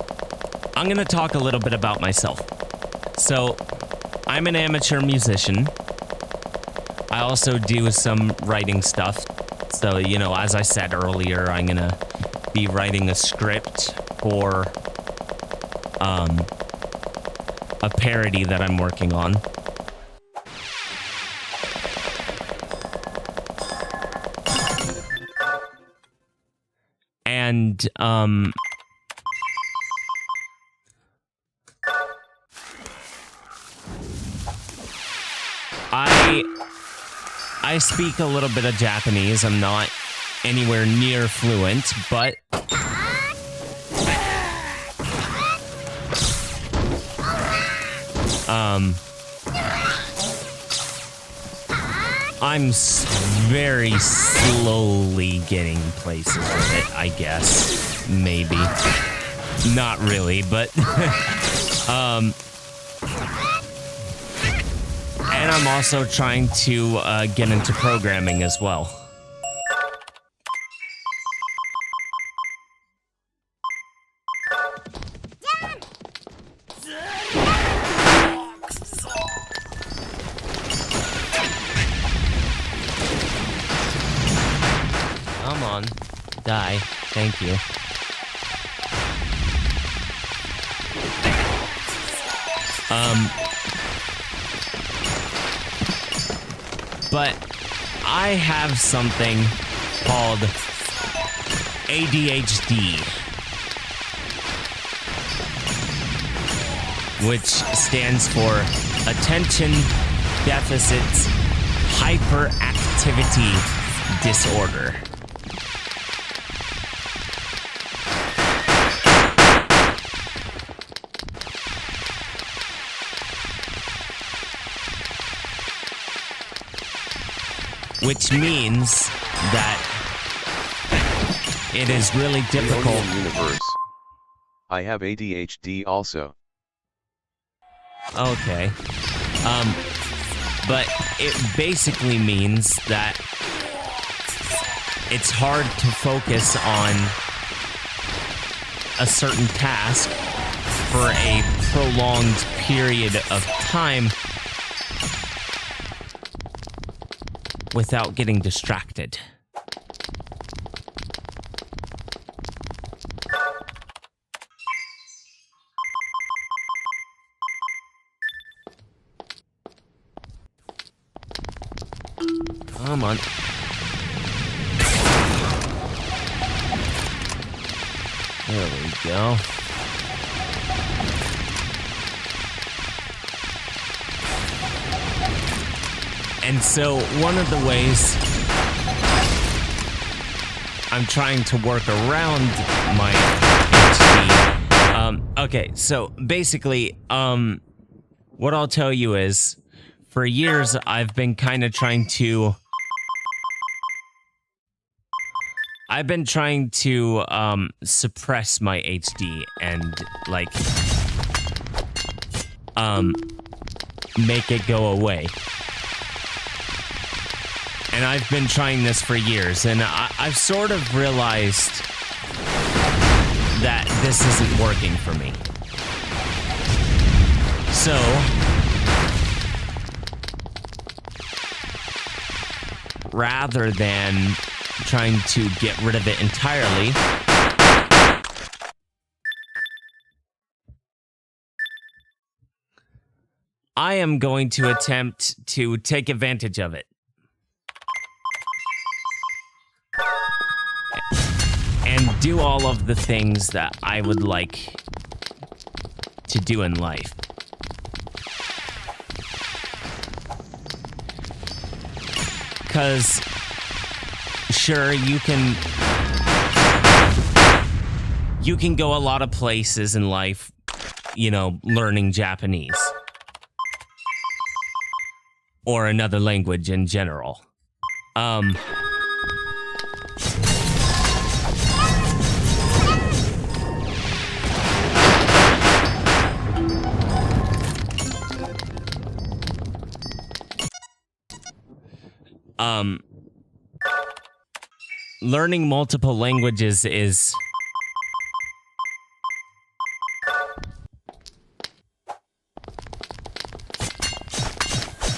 I'm going to talk a little bit about myself. So I'm an amateur musician. I also do some writing stuff. So, you know, as I said earlier, I'm going to be writing a script for a parody that I'm working on. And I speak a little bit of Japanese. I'm not anywhere near fluent, but I'm very slowly getting places with it, I guess. Maybe. Not really, but and I'm also trying to get into programming as well. Come on, die. Thank you. But I have something called ADHD, which stands for Attention Deficit Hyperactivity Disorder. Which means that it is really difficult. Universe. I have ADHD also. Okay. But it basically means that it's hard to focus on a certain task for a prolonged period of time without getting distracted. Come on. There we go. And so one of the ways I'm trying to work around my HD, okay, so basically, what I'll tell you is, for years, I've been kind of trying to I've been trying to suppress my HD and like make it go away. And I've been trying this for years, and I've sort of realized that this isn't working for me. So rather than trying to get rid of it entirely, I am going to attempt to take advantage of it. And do all of the things that I would like to do in life. Because, sure, you can go a lot of places in life, you know, learning Japanese. Or another language in general. Learning multiple languages is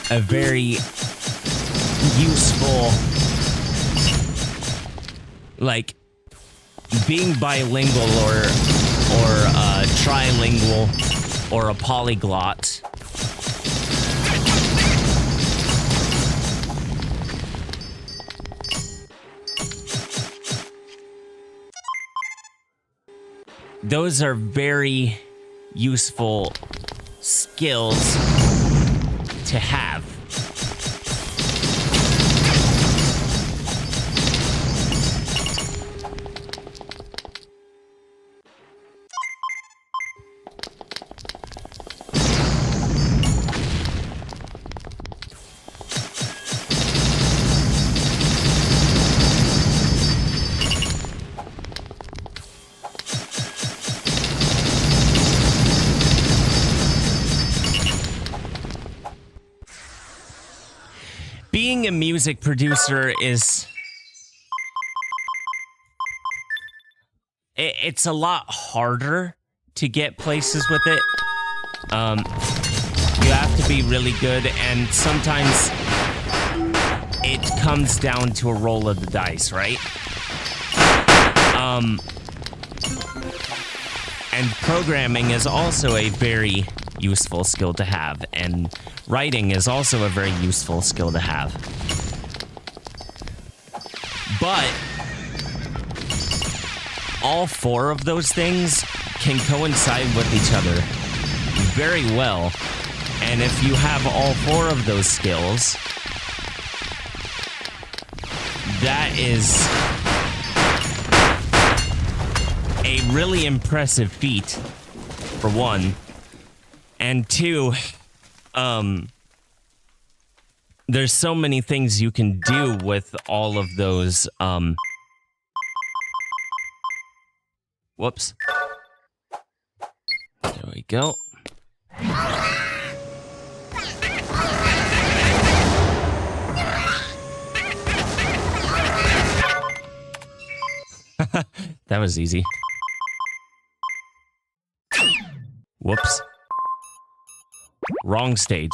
a very useful, like, being bilingual or trilingual or a polyglot. Those are very useful skills to have. Being a music producer is... it's a lot harder to get places with it. You have to be really good, and sometimes it comes down to a roll of the dice, right? And programming is also a very useful skill to have, and writing is also a very useful skill to have. But all four of those things can coincide with each other very well, and if you have all four of those skills, that is a really impressive feat, for one. And two, there's so many things you can do with all of those, whoops. There we go. That was easy. Whoops. Wrong stage.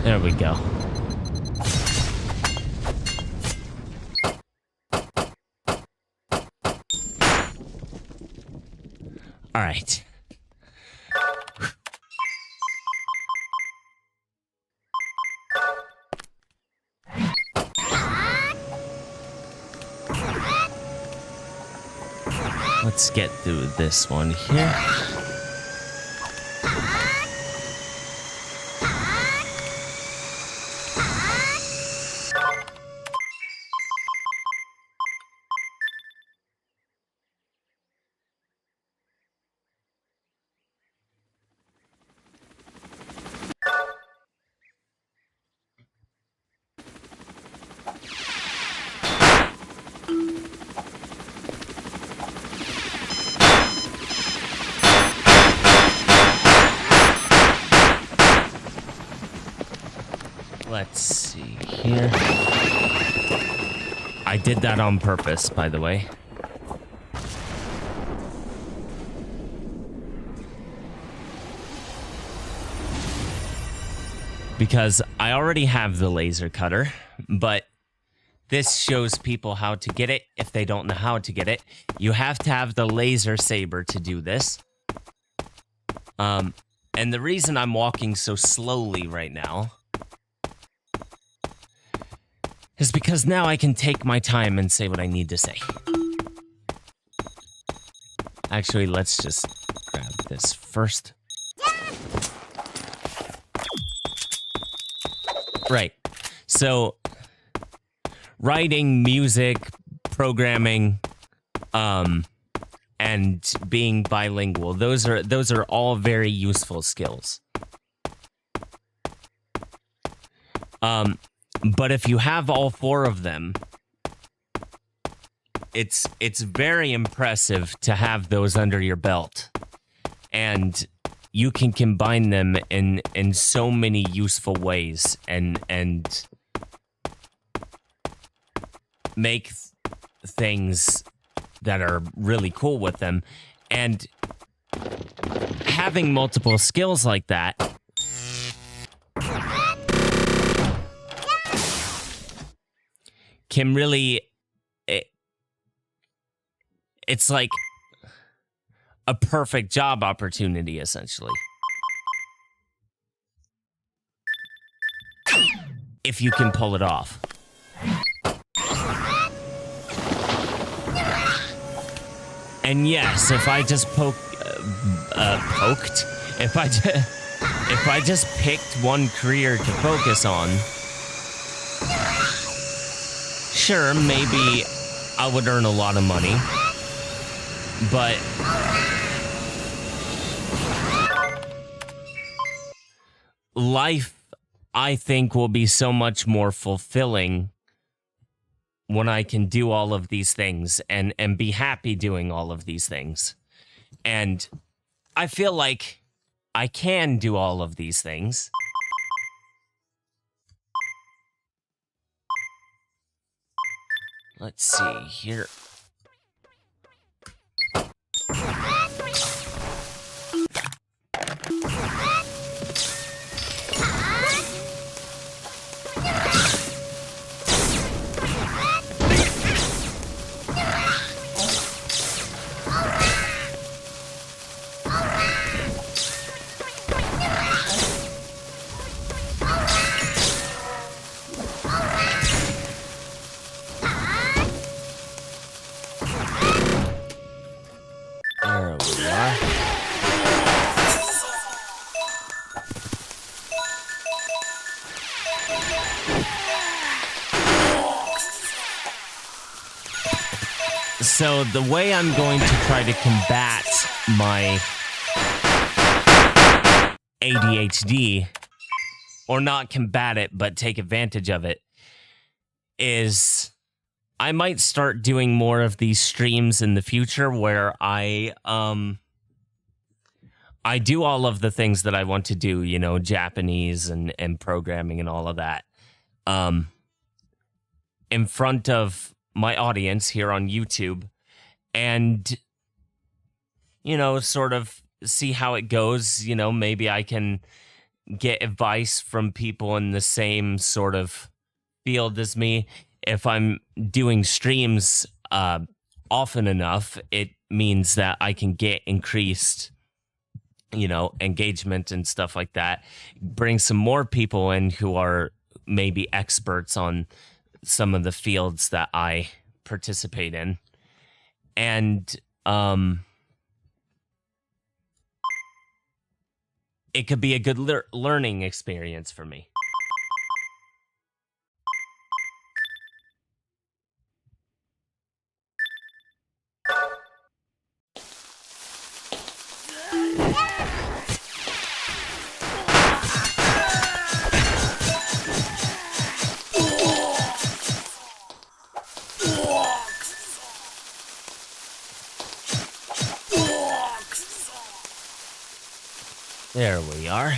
There we go. All right. Let's get through this one here. Let's see here. I did that on purpose, by the way. Because I already have the laser cutter, but this shows people how to get it if they don't know how to get it. You have to have the laser saber to do this. And the reason I'm walking so slowly right now is because now I can take my time and say what I need to say. Actually, let's just grab this first. Right. So, writing, music, programming, and being bilingual, those are all very useful skills. But if you have all four of them, it's very impressive to have those under your belt. And you can combine them in so many useful ways and make things that are really cool with them. And having multiple skills like that can really, it's like a perfect job opportunity, essentially. If you can pull it off. And yes, if I just if I just picked one career to focus on, sure, maybe I would earn a lot of money, but life, I think, will be so much more fulfilling when I can do all of these things and be happy doing all of these things. And I feel like I can do all of these things. Let's see here. There we are. So the way I'm going to try to combat my ADHD, or not combat it, but take advantage of it, is I might start doing more of these streams in the future where I do all of the things that I want to do, you know, Japanese and programming and all of that, in front of my audience here on YouTube, and, you know, sort of see how it goes. You know, maybe I can get advice from people in the same sort of field as me. If I'm doing streams often enough, it means that I can get increased, engagement and stuff like that. Bring some more people in who are maybe experts on some of the fields that I participate in. And it could be a good learning experience for me. There we are.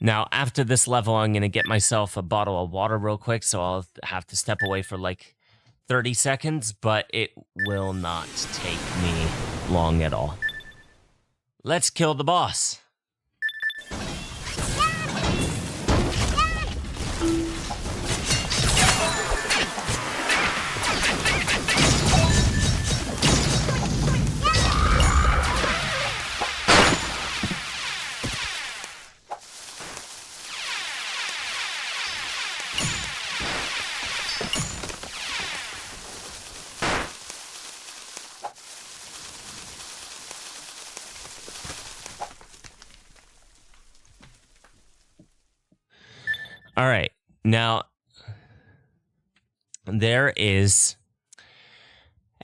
Now, after this level, I'm going to get myself a bottle of water real quick, so I'll have to step away for like 30 seconds, but it will not take me long at all. Let's kill the boss. All right, now there is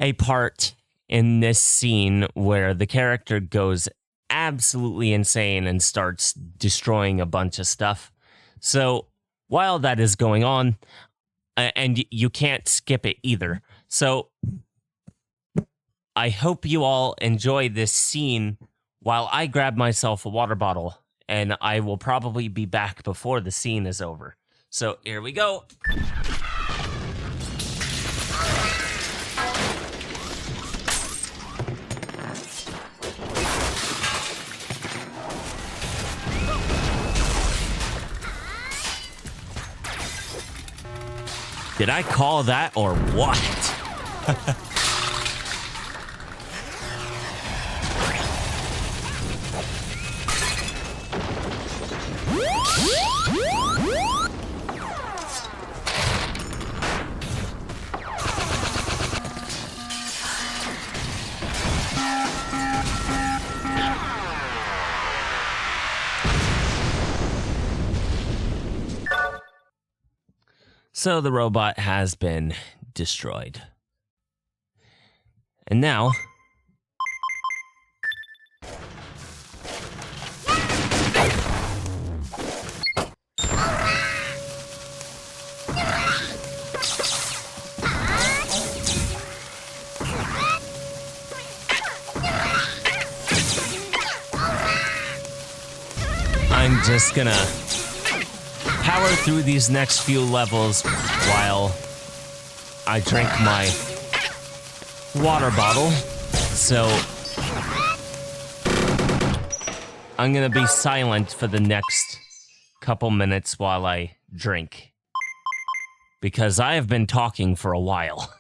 a part in this scene where the character goes absolutely insane and starts destroying a bunch of stuff. So while that is going on, and you can't skip it either. So I hope you all enjoy this scene while I grab myself a water bottle. And I will probably be back before the scene is over. So here we go. Did I call that or what? So the robot has been destroyed. And now... I'm just gonna power through these next few levels while I drink my water bottle. So I'm gonna be silent for the next couple minutes while I drink, because I have been talking for a while.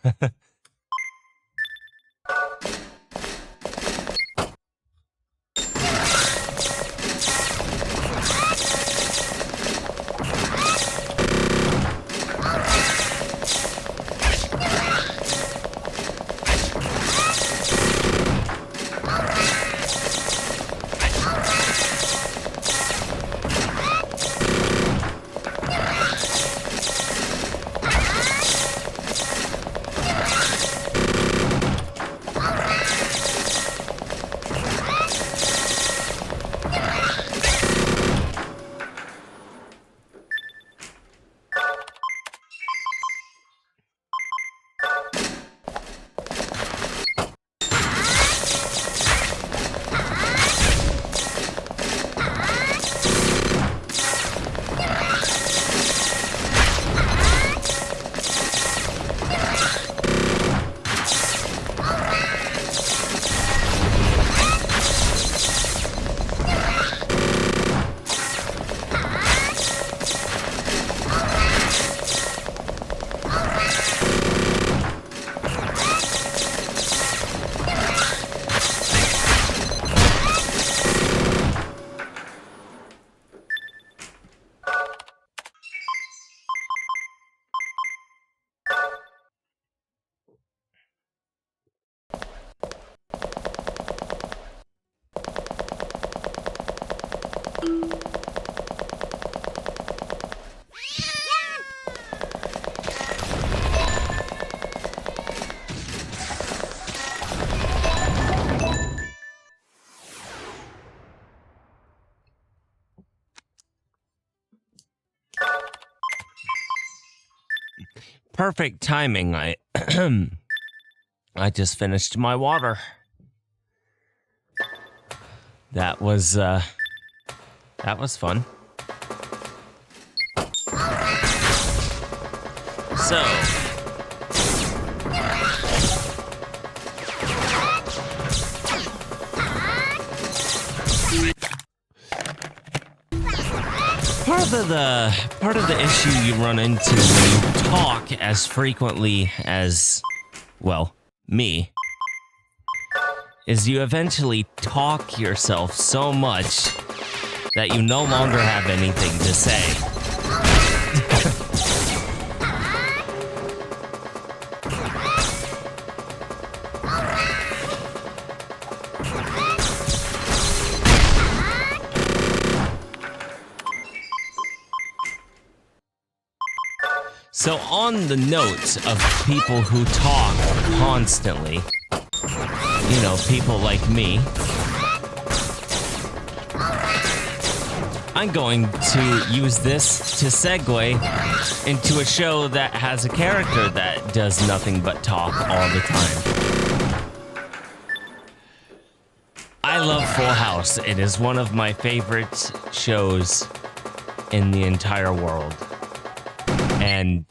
perfect timing. I I just finished my water. That was fun. So, part of the issue you run into when you talk as frequently as, well, me, is you eventually talk yourself so much that you no longer have anything to say. So on the note of people who talk constantly, you know, people like me, I'm going to use this to segue into a show that has a character that does nothing but talk all the time. I love Full House. It is one of my favorite shows in the entire world. And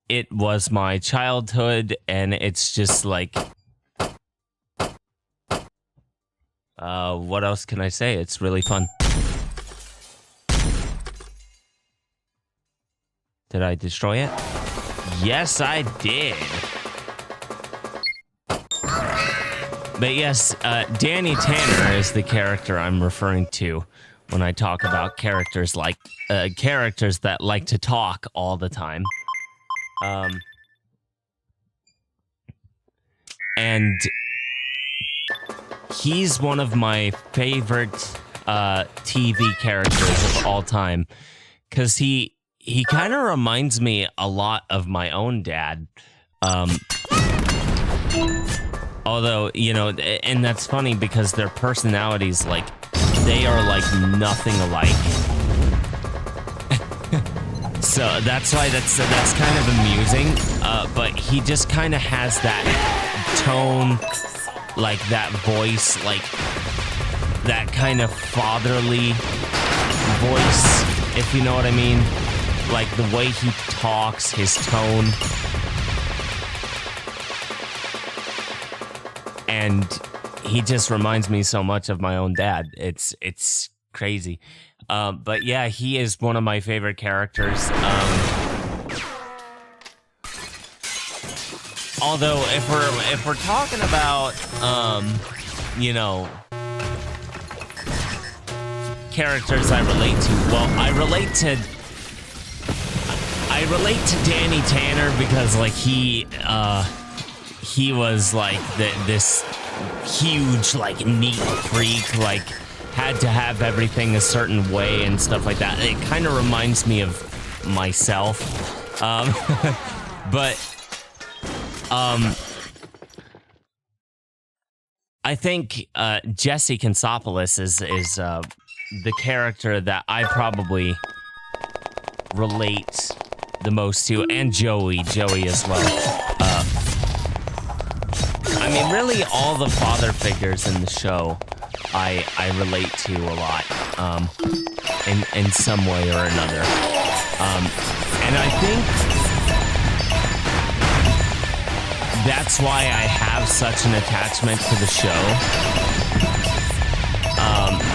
it was my childhood, and it's just like, what else can I say? It's really fun. Did I destroy it? Yes, I did. But yes, Danny Tanner is the character I'm referring to when I talk about characters like characters that like to talk all the time. And he's one of my favorite TV characters of all time, because he kind of reminds me a lot of my own dad. Although, you know, and that's funny because their personalities, like, they are like nothing alike. So that's why that's kind of amusing. But he just kind of has that tone, like that voice, like that kind of fatherly voice, if you know what I mean. Like the way he talks, his tone. And he just reminds me so much of my own dad. It's crazy. But yeah, he is one of my favorite characters. Although if we're talking about you know, characters I relate to, well, I relate to Danny Tanner because like he was like this huge, like, neat freak, like had to have everything a certain way and stuff like that. It kind of reminds me of myself. But I think Jesse Kansopoulos is the character that I probably relate the most to, and Joey as well. I mean, really, all the father figures in the show, I relate to a lot, in some way or another. And I think that's why I have such an attachment to the show.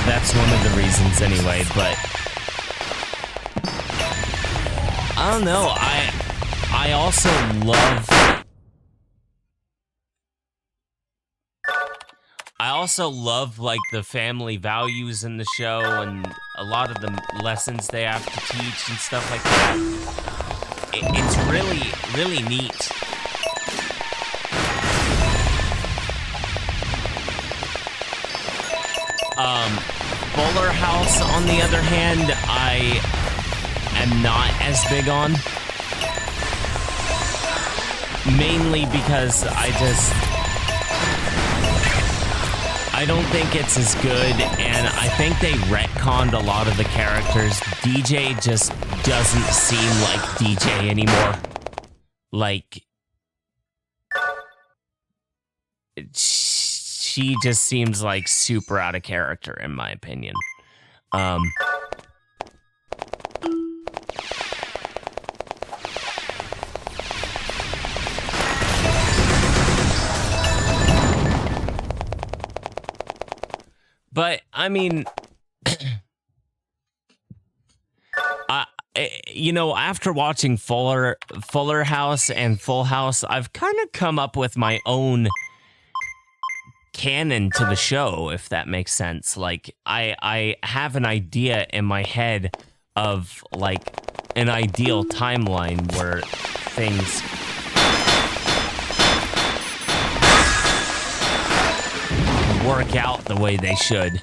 That's one of the reasons anyway, but I don't know, I also love like the family values in the show and a lot of the lessons they have to teach and stuff like that. It's really neat. Fuller House, on the other hand, I am not as big on. Mainly because I I don't think it's as good, and I think they retconned a lot of the characters. DJ just doesn't seem like DJ anymore. Like, she just seems like super out of character, in my opinion. But I mean, you know, after watching Fuller House and Full House, I've kind of come up with my own canon to the show, if that makes sense. Like, I have an idea in my head of like an ideal timeline where things work out the way they should.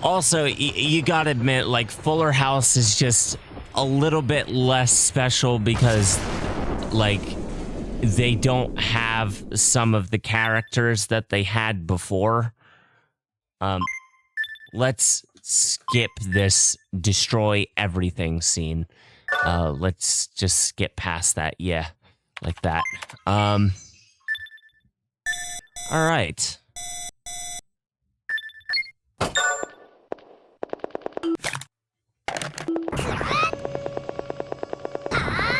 Also, you gotta admit, like, Fuller House is just a little bit less special because, like, they don't have some of the characters that they had before. Let's skip this destroy everything scene. Let's just skip past that. Yeah, like that. All right.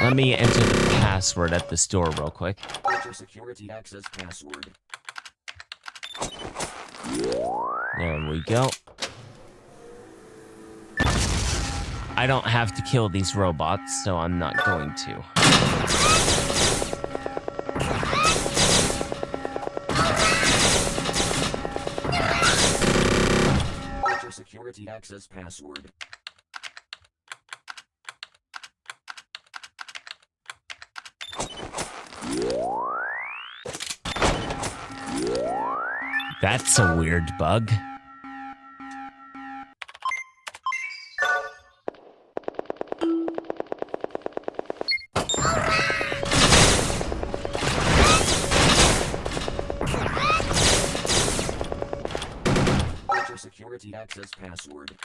Let me enter the password at this door real quick. Enter security access password. There we go. I don't have to kill these robots, so I'm not going to. Enter security access password. That's a weird bug. Enter security access password.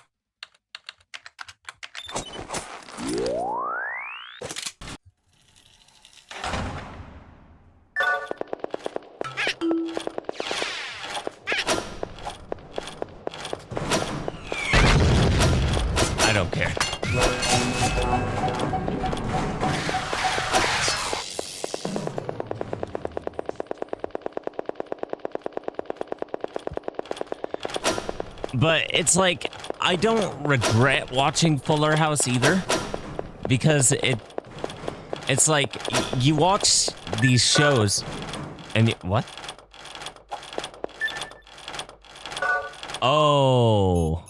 I don't care. But it's like, I don't regret watching Fuller House either, because it's like, you watch these shows and what? Oh,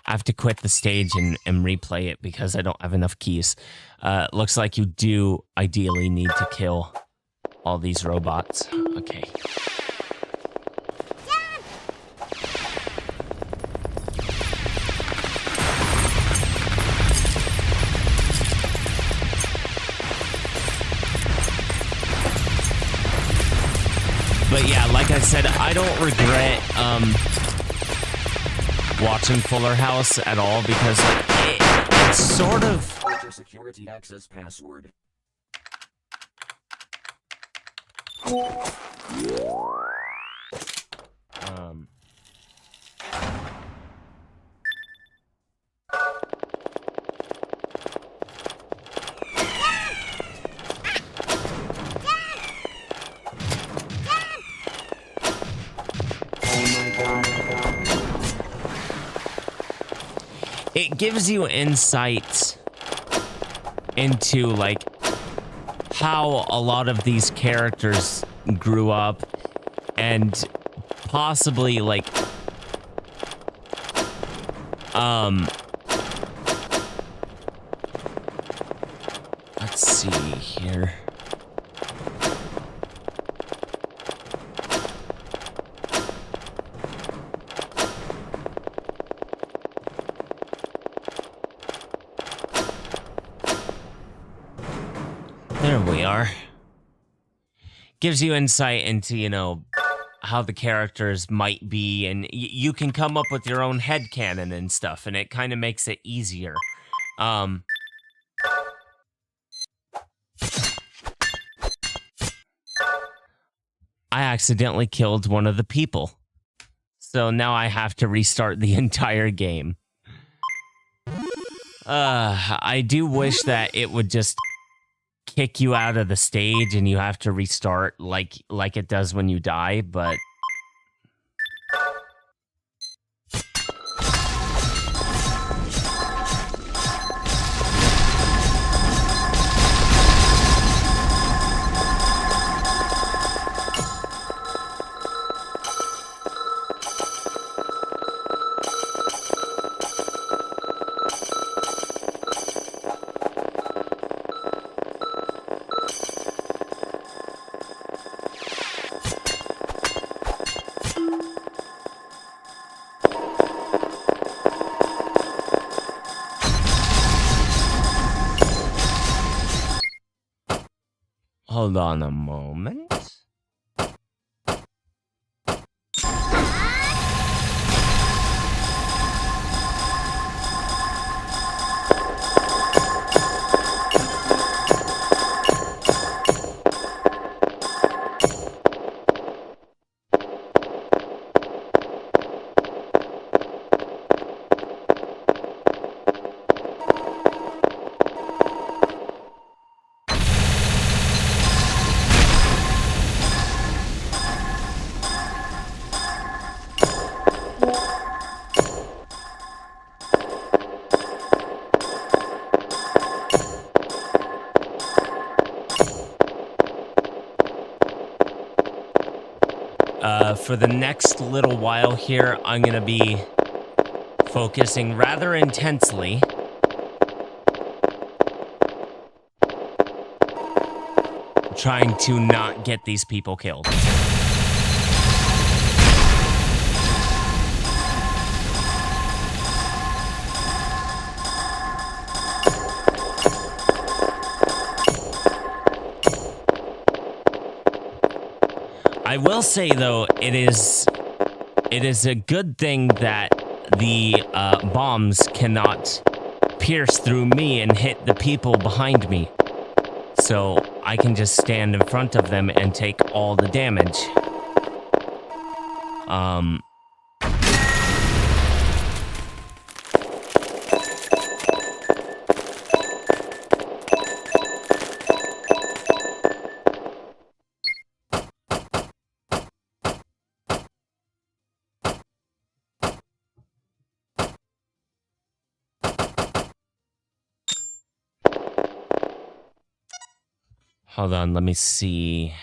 I have to quit the stage and replay it because I don't have enough keys. Looks like you do ideally need to kill all these robots. Okay. But yeah, like I said, I don't regret watching Fuller House at all because like it's sort of Enter security access password. it gives you insight into like how a lot of these characters grew up and possibly like let's see here. There we are. Gives you insight into, you know, how the characters might be, and you can come up with your own headcanon and stuff, and it kind of makes it easier. I accidentally killed one of the people. So now I have to restart the entire game. I do wish that it would just kick you out of the stage and you have to restart like it does when you die, but hold on a moment. For the next little while here, I'm going to be focusing rather intensely trying to not get these people killed. I will say, though, it is a good thing that the bombs cannot pierce through me and hit the people behind me. So I can just stand in front of them and take all the damage. Hold on, let me see.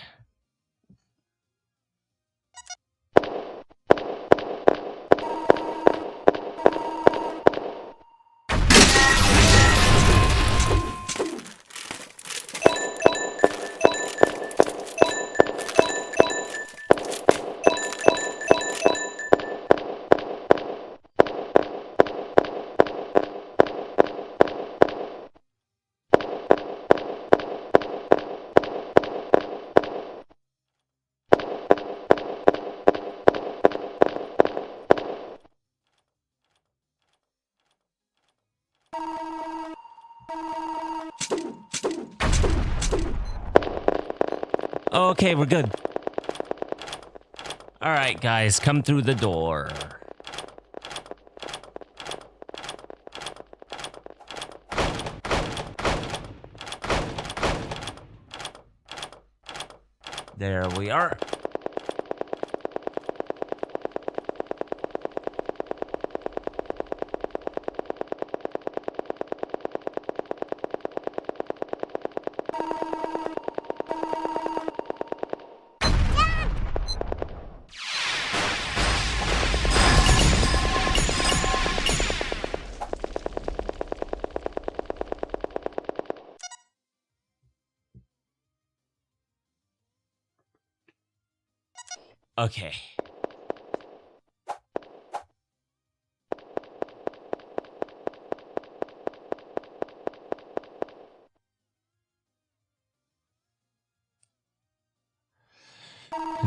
Okay, we're good. All right, guys, come through the door. There we are. Okay.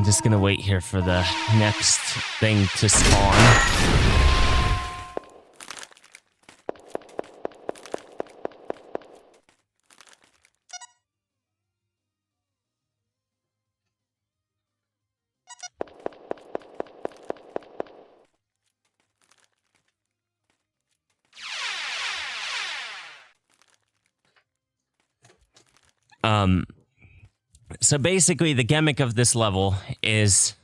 I'm just gonna wait here for the next thing to spawn. So basically the gimmick of this level is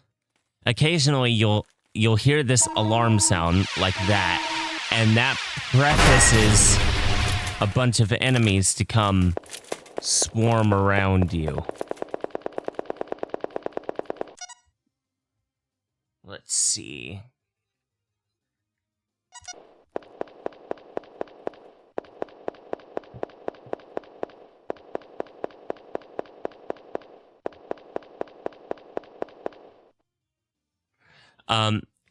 occasionally you'll hear this alarm sound like that, and that prefaces a bunch of enemies to come swarm around you. Let's see.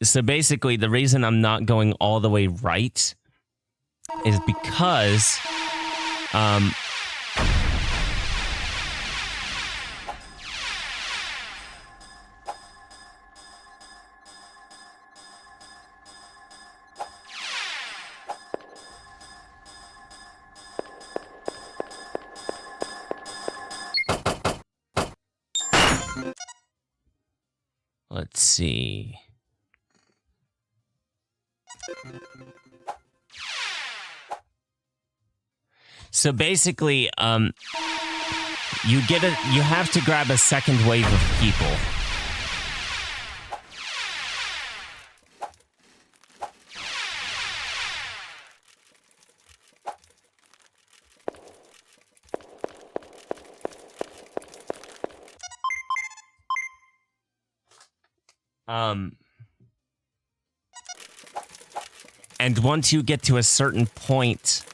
So basically the reason I'm not going all the way right is because let's see. So basically, you have to grab a second wave of people. And once you get to a certain point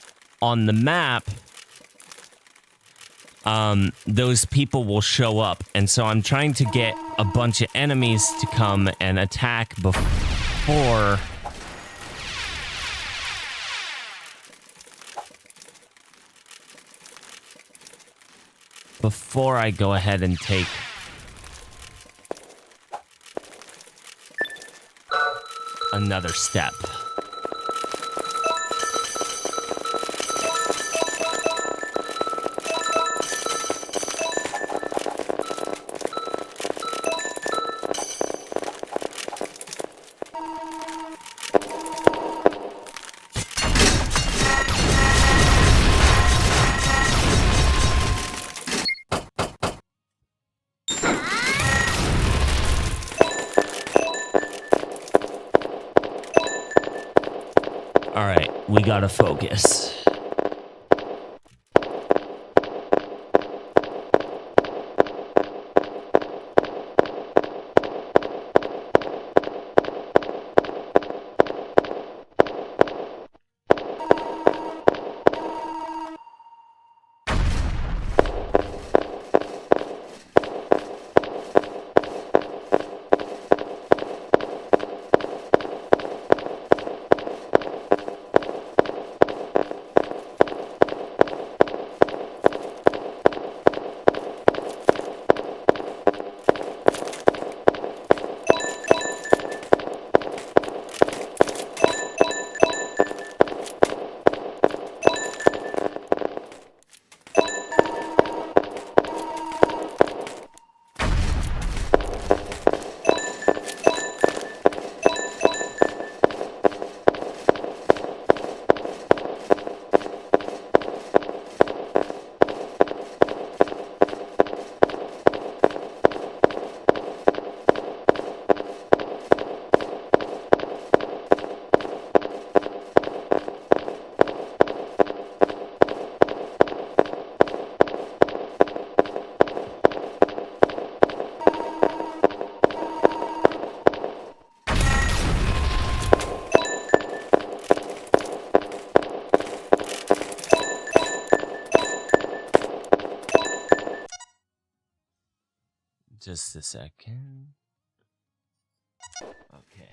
on the map, those people will show up. And so I'm trying to get a bunch of enemies to come and attack before I go ahead and take another step. All right, we gotta focus. Just a second. Okay.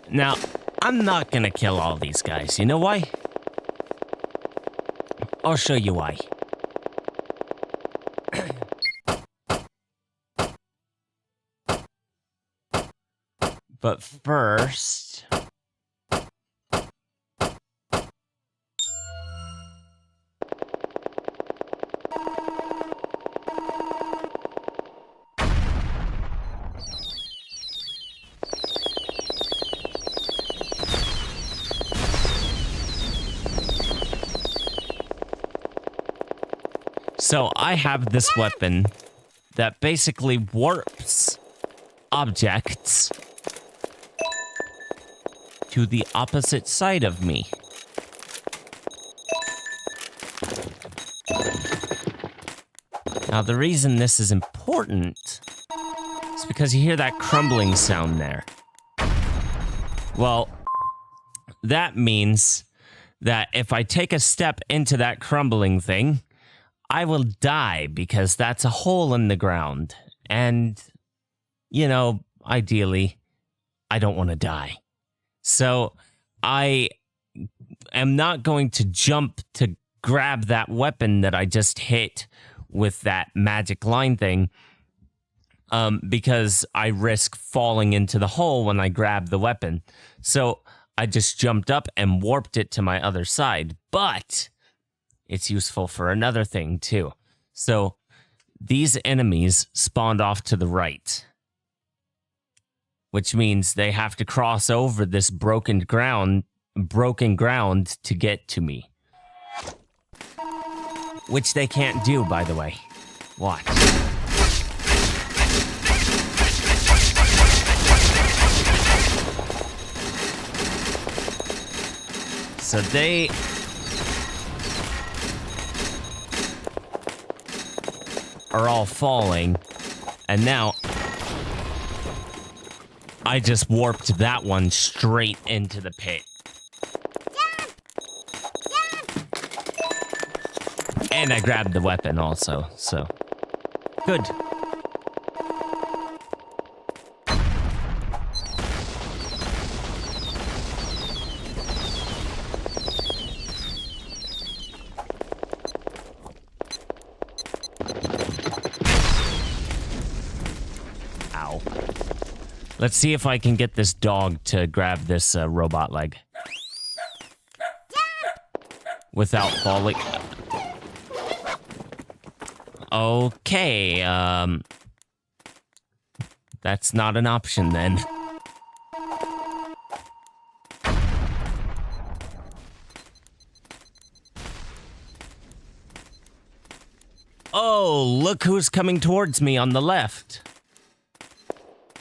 Now, I'm not gonna kill all these guys. You know why? I'll show you why. But first... So I have this weapon that basically warps objects to the opposite side of me. Now the reason this is important is because you hear that crumbling sound there. Well, that means that if I take a step into that crumbling thing, I will die because that's a hole in the ground. And, you know, ideally, I don't want to die. So I am not going to jump to grab that weapon that I just hit with that magic line thing because I risk falling into the hole when I grab the weapon. So I just jumped up and warped it to my other side. But it's useful for another thing, too. So these enemies spawned off to the right, which means they have to cross over this broken ground to get to me. Which they can't do, by the way. Watch. So they... are all falling, and now I just warped that one straight into the pit. And I grabbed the weapon also, so good. Ow. Let's see if I can get this dog to grab this robot leg. Without falling. Okay, that's not an option then. Oh, look who's coming towards me on the left.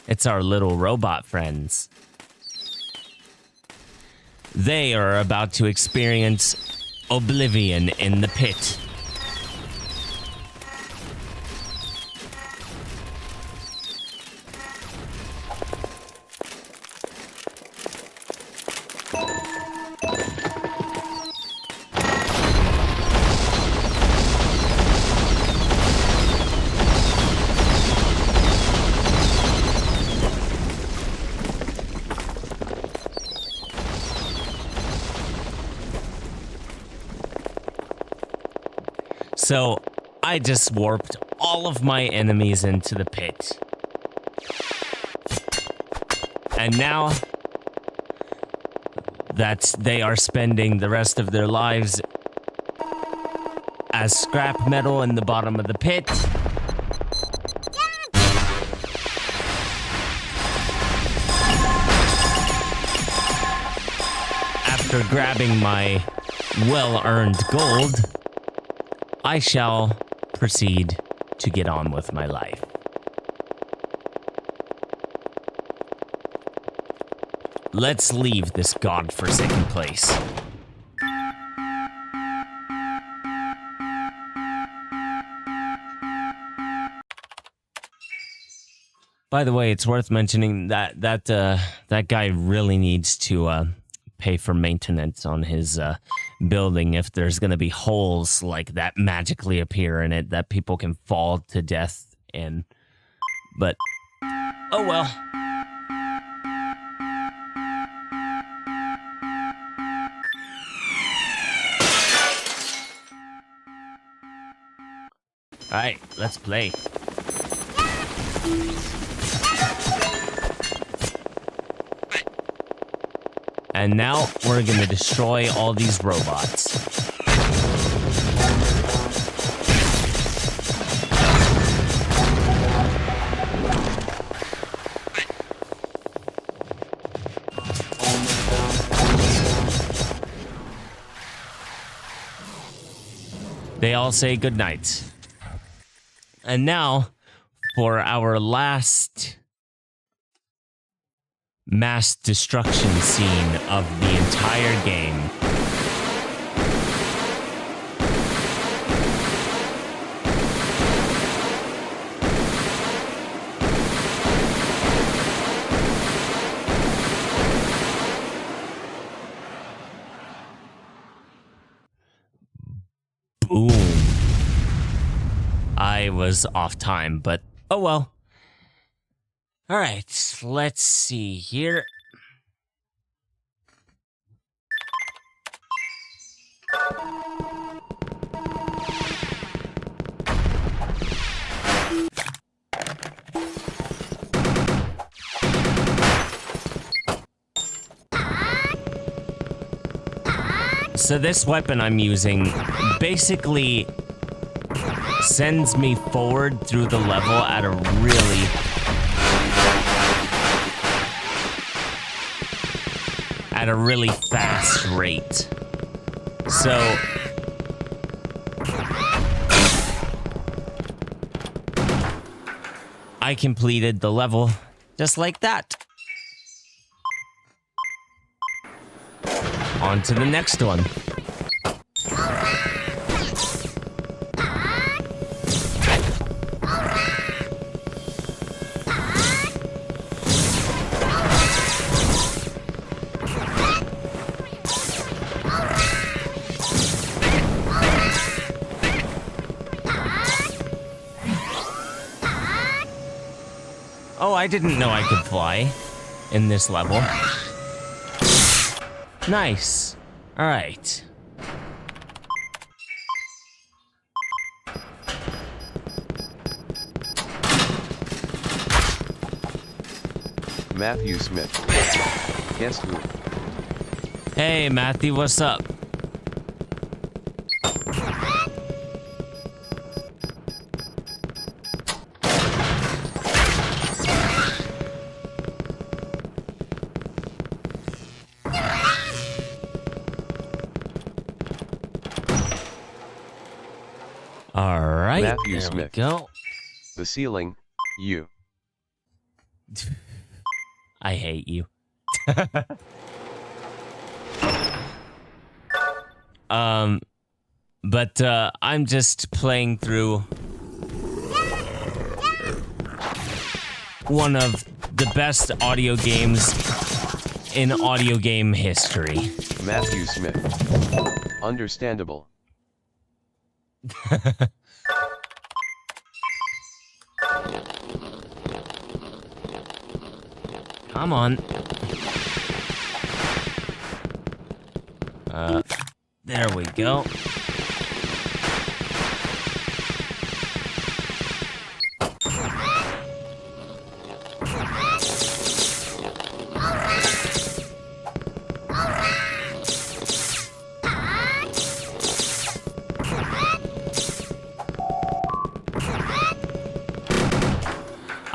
It's our little robot friends. They are about to experience oblivion in the pit. So, I just warped all of my enemies into the pit. And now that they are spending the rest of their lives as scrap metal in the bottom of the pit, after grabbing my well-earned gold, I shall proceed to get on with my life. Let's leave this godforsaken place. By the way, it's worth mentioning that that guy really needs to pay for maintenance on his building if there's going to be holes like that magically appear in it that people can fall to death in. But, oh well. Alright, let's play. And now we're gonna destroy all these robots. They all say goodnight. And now, for our last mass destruction scene of the entire game. Boom. I was off time, but oh well. All right, let's see here. So this weapon I'm using basically sends me forward through the level at a really fast rate. So I completed the level just like that. On to the next one. Oh, I didn't know I could fly in this level. Nice. All right. Matthew Smith. Guess who? Hey, Matthew, what's up? All right, Matthew there Smith. we go. The ceiling, you. I hate you. But I'm just playing through one of the best audio games in audio game history. Matthew Smith. Understandable. Come on. There we go.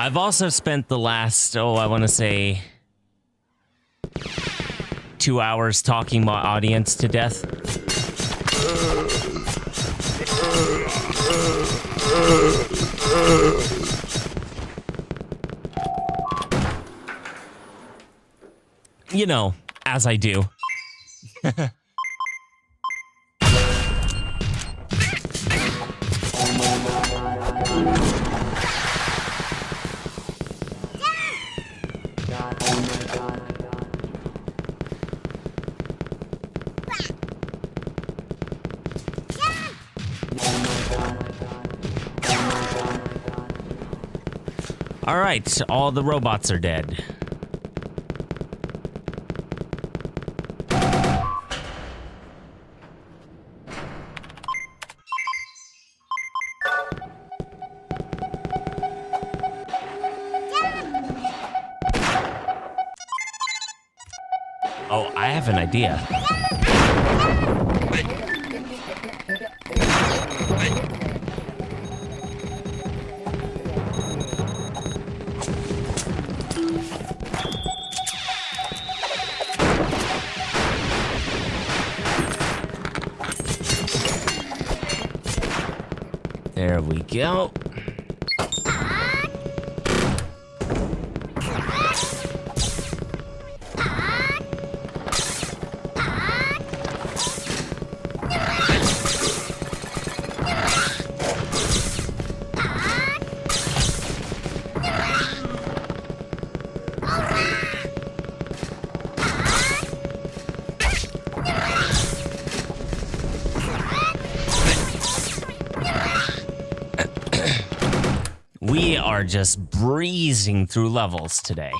I've also spent the last, I want to say 2 hours talking my audience to death. You know, as I do. All right, all the robots are dead. Oh, I have an idea. There we go. We are just breezing through levels today.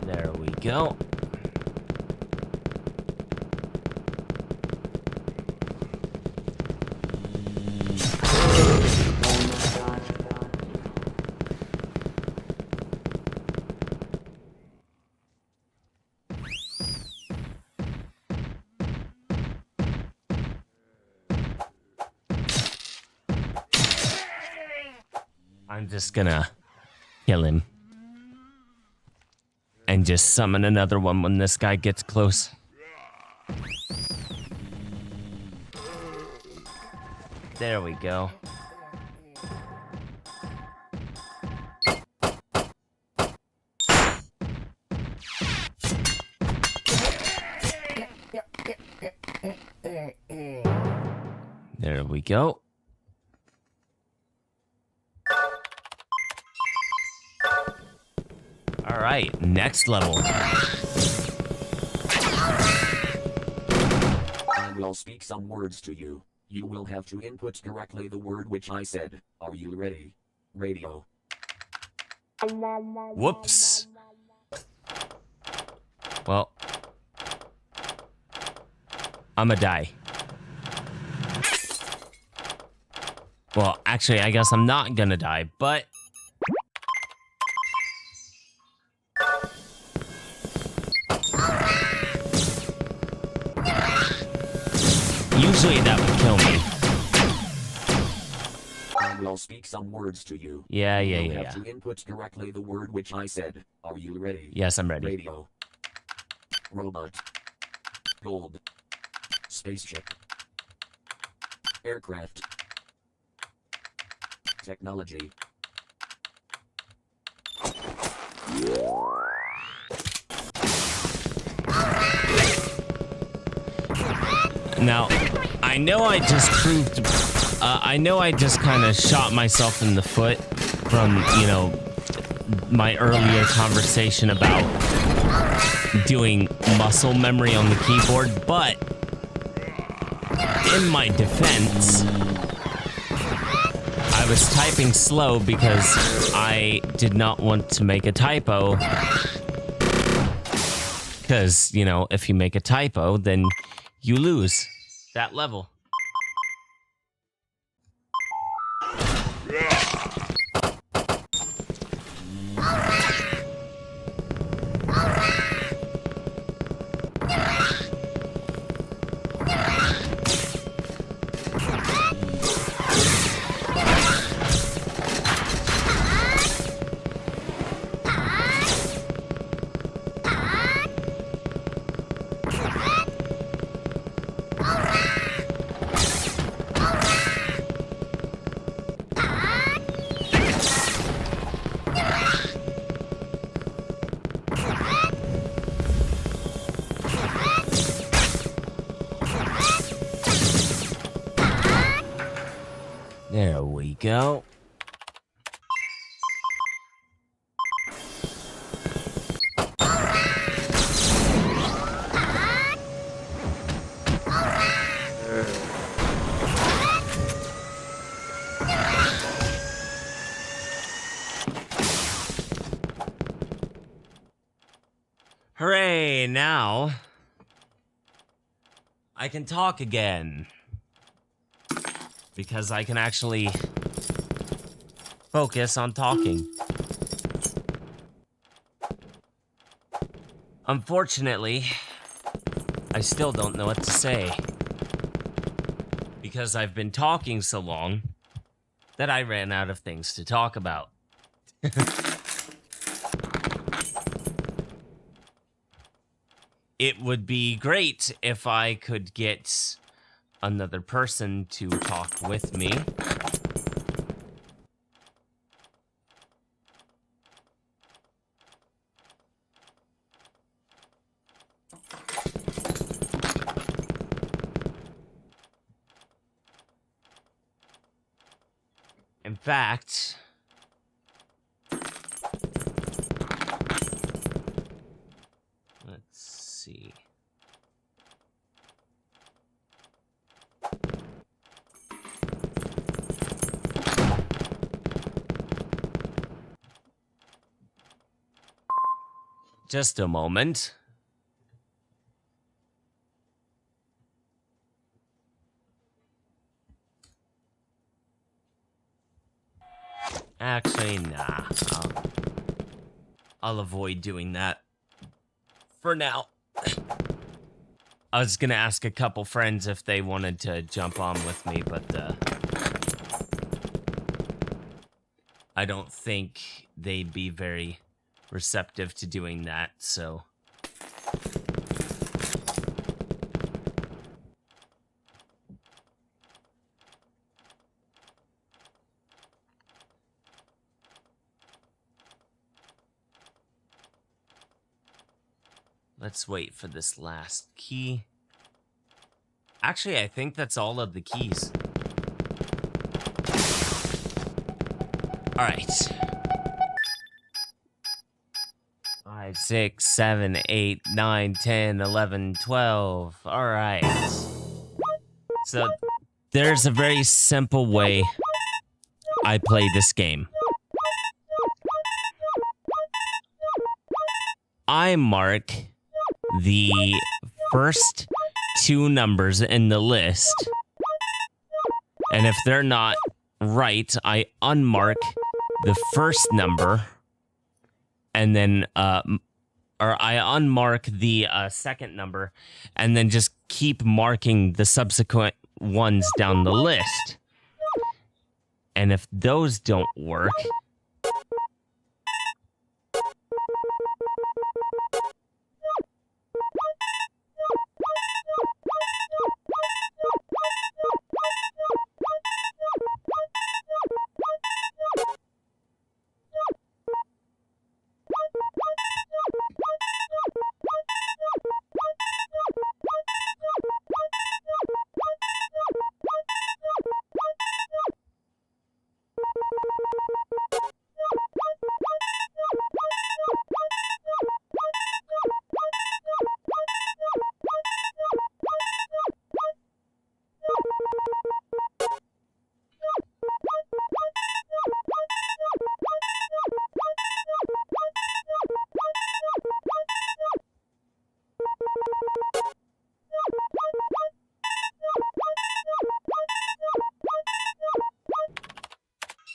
There we go. I'm just gonna kill him. And just summon another one when this guy gets close. There we go. There we go. All right, next level. I will speak some words to you. You will have to input correctly the word which I said. Are you ready? Radio. Whoops. Well, I'ma die. Well, actually, I guess I'm not gonna die, but... usually that would kill me. I will speak some words to you. Yeah. You have to input correctly the word which I said. Are you ready? Yes, I'm ready. Radio. Robot. Gold. Spaceship. Aircraft. Technology. Now, I know I just proved... I know I just kind of shot myself in the foot from, you know, my earlier conversation about doing muscle memory on the keyboard, but in my defense, I was typing slow because I did not want to make a typo. Because, you know, if you make a typo, then you lose. that level. There we go. Hooray, now I can talk again. Because I can actually focus on talking. Unfortunately, I still don't know what to say. Because I've been talking so long that I ran out of things to talk about. It would be great if I could get another person to talk with me. In fact, let's see. Just a moment. Actually, nah. I'll avoid doing that for now. I was gonna ask a couple friends if they wanted to jump on with me, but I don't think they'd be very receptive to doing that, so. Let's wait for this last key. Actually, I think that's all of the keys. All right. 5, 6, 7, 8, 9, 10, 11, 12. All right. So there's a very simple way I play this game. I mark the first two numbers in the list, and if they're not right, I unmark the first number, and then or I unmark the second number, and then just keep marking the subsequent ones down the list. And if those don't work,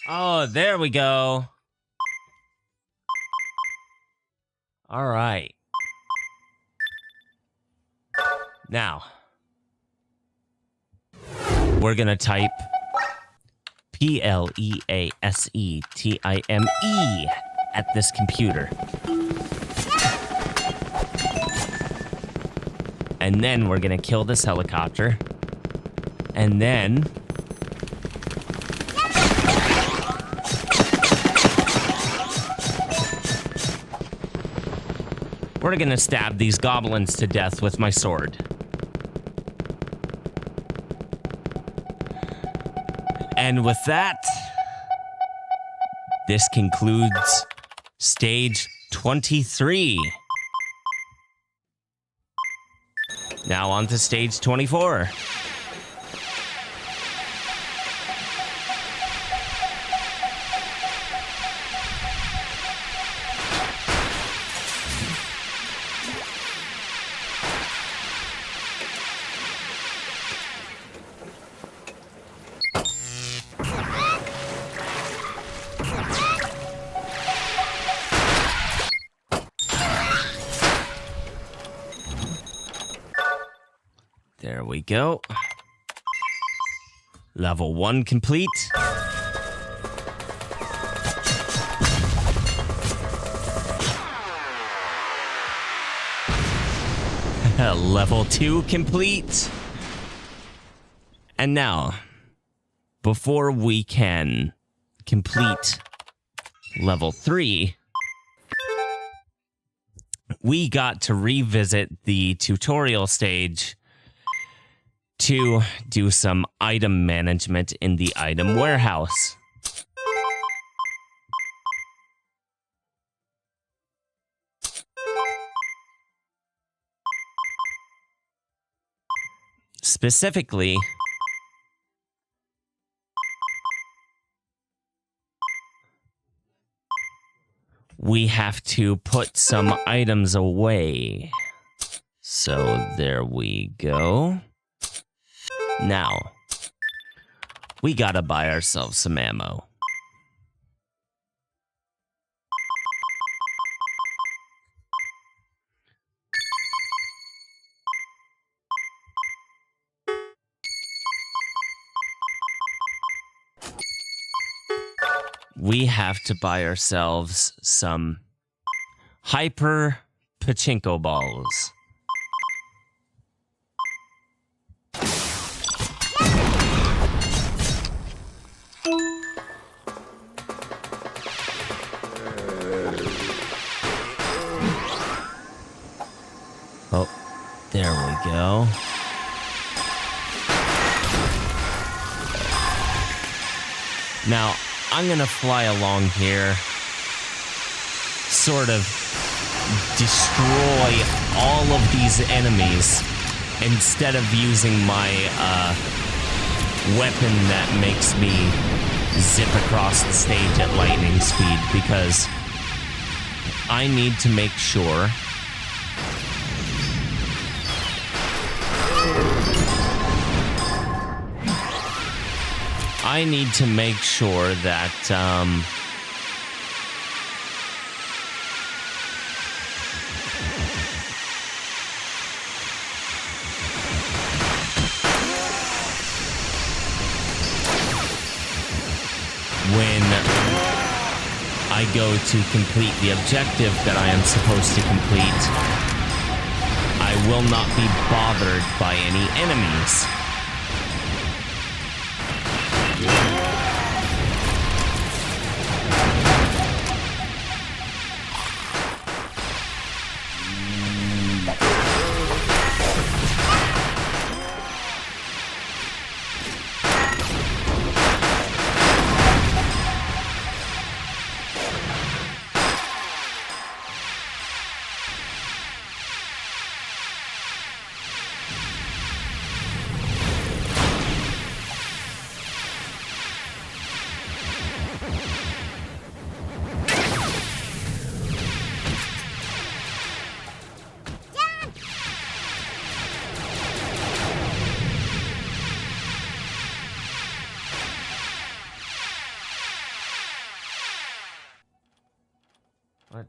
Oh, there we go. All right. Now, we're going to type PLEASETIME at this computer. And then we're going to kill this helicopter. And then we're going to stab these goblins to death with my sword. And with that, this concludes stage 23. Now on to stage 24. There we go. Level 1 complete. Level 2 complete. And now, before we can complete level 3, we got to revisit the tutorial stage to do some item management in the item warehouse. Specifically, we have to put some items away. So there we go. Now, we gotta buy ourselves some ammo. We have to buy ourselves some hyper pachinko balls. Oh, there we go. Now, I'm gonna fly along here, sort of destroy all of these enemies instead of using my weapon that makes me zip across the stage at lightning speed, because I need to make sure that when I go to complete the objective that I am supposed to complete, I will not be bothered by any enemies.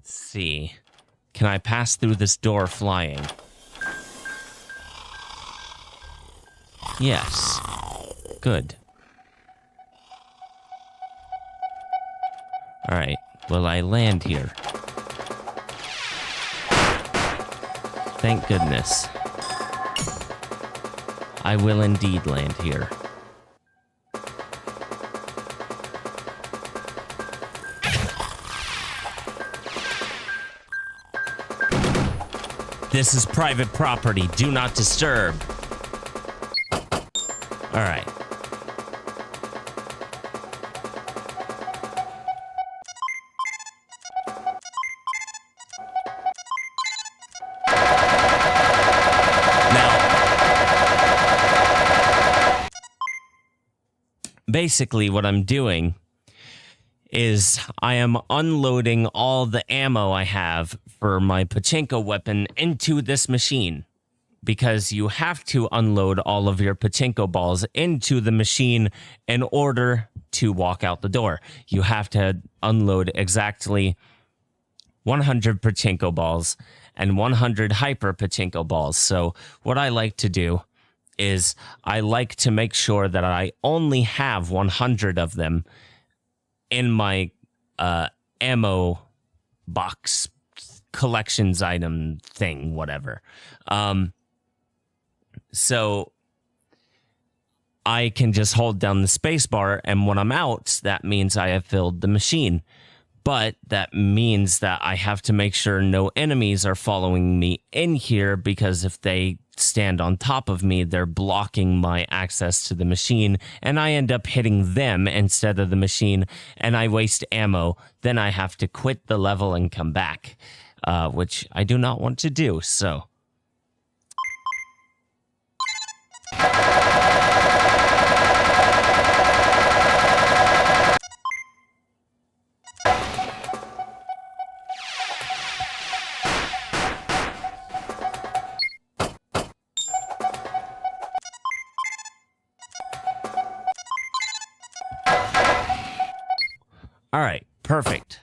see. Can I pass through this door flying? Yes. Good. Alright, will I land here? Thank goodness. I will indeed land here. This is private property. Do not disturb. All right. Now, basically what I'm doing is I am unloading all the ammo I have for my pachinko weapon into this machine, because you have to unload all of your pachinko balls into the machine in order to walk out the door. You have to unload exactly 100 pachinko balls and 100 hyper pachinko balls. So what I like to do is I like to make sure that I only have 100 of them in my ammo box collections item thing, whatever. So I can just hold down the space bar, and when I'm out, that means I have filled the machine. But that means that I have to make sure no enemies are following me in here, because if they stand on top of me, they're blocking my access to the machine, and I end up hitting them instead of the machine, and I waste ammo. Then I have to quit the level and come back, which I do not want to do, so... All right, perfect.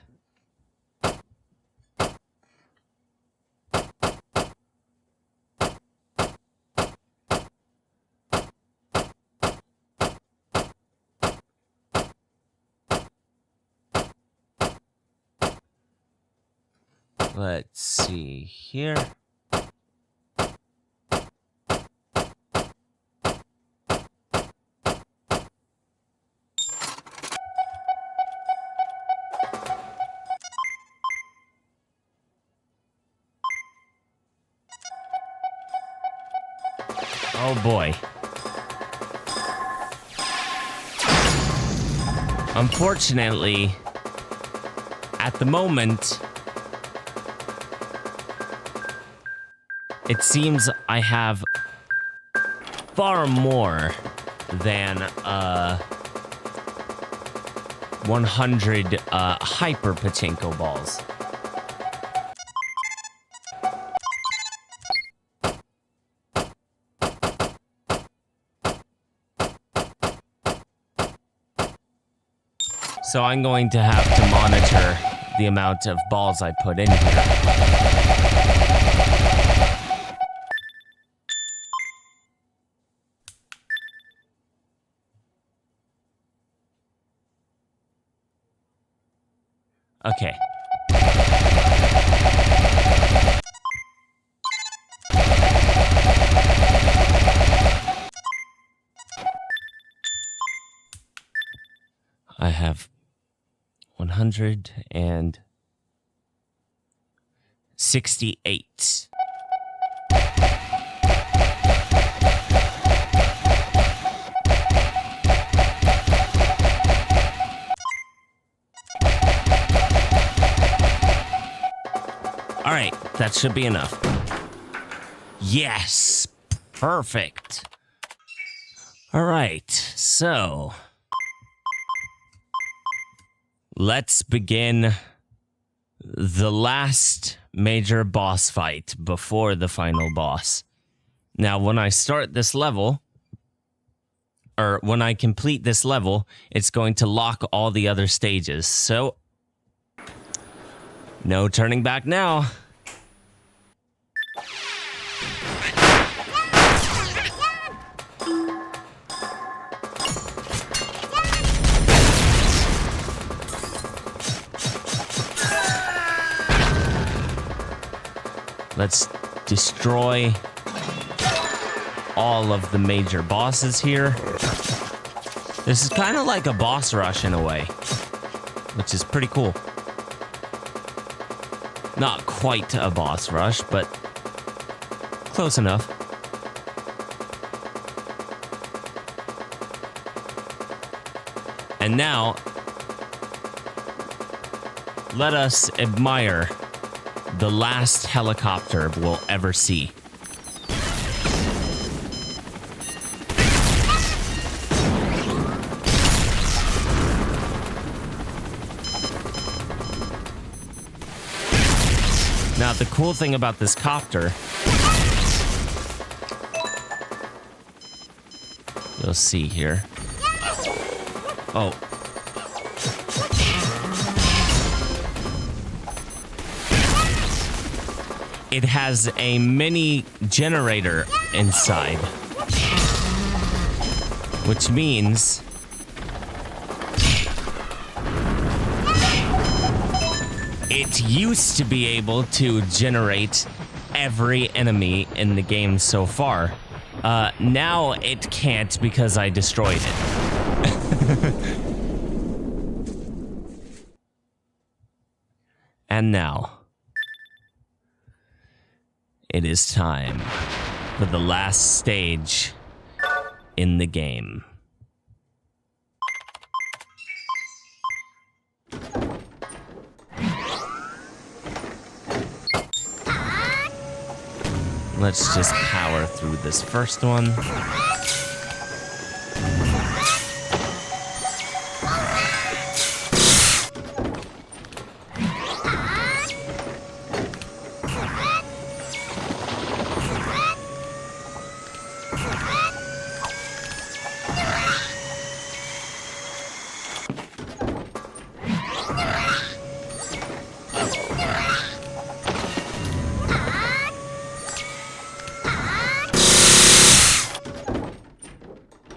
Let's see here. Oh boy. Unfortunately, at the moment, it seems I have far more than 100 hyper pachinko balls. So I'm going to have to monitor the amount of balls I put in here. Okay. I have 168. All right, that should be enough. Yes, perfect. All right, so let's begin the last major boss fight before the final boss. Now, when I start this level, or when I complete this level, it's going to lock all the other stages. So No turning back now. Let's destroy all of the major bosses here. This is kind of like a boss rush in a way, which is pretty cool. Not quite a boss rush, but close enough. And now, let us admire the last helicopter we'll ever see. Now, the cool thing about this copter, you'll see here. Oh. It has a mini generator inside, which means it used to be able to generate every enemy in the game so far. Now it can't because I destroyed it. And now, it is time for the last stage in the game. Let's just power through this first one.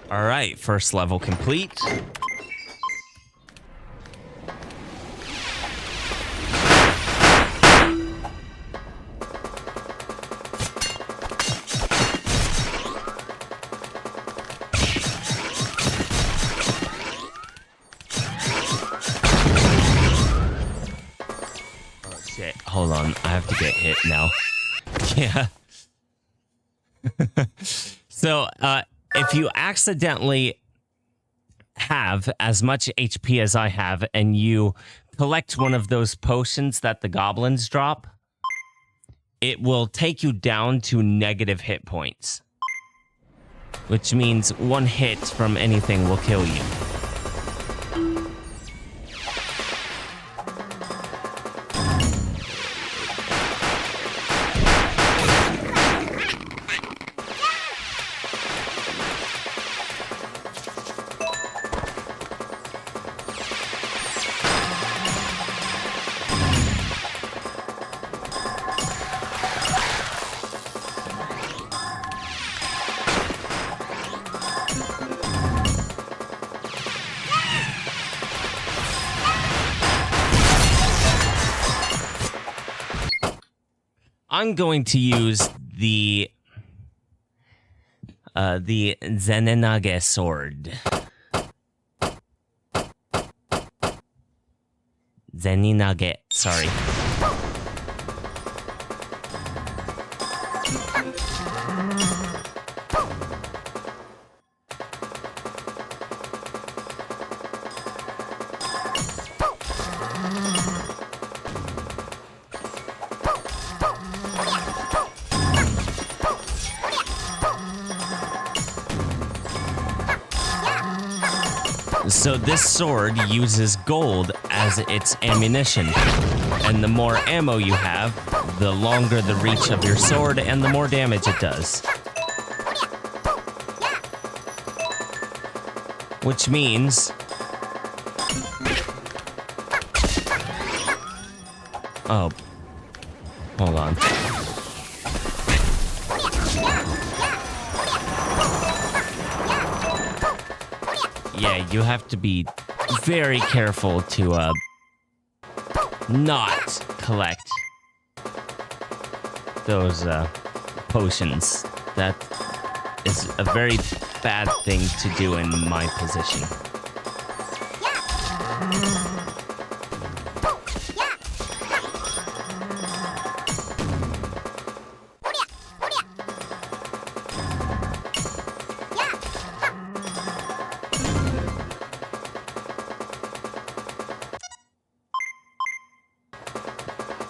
All right, first level complete. Oh shit, hold on, I have to get hit now. Yeah. So, if you accidentally have as much HP as I have and you collect one of those potions that the goblins drop, it will take you down to negative hit points, which means one hit from anything will kill you. I'm going to use the Zeninage sword. Zeninage, sorry. So this sword uses gold as its ammunition, and the more ammo you have, the longer the reach of your sword and the more damage it does. Which means Oh. Hold on. Yeah, you have to be very careful to, not collect those, potions. That is a very bad thing to do in my position.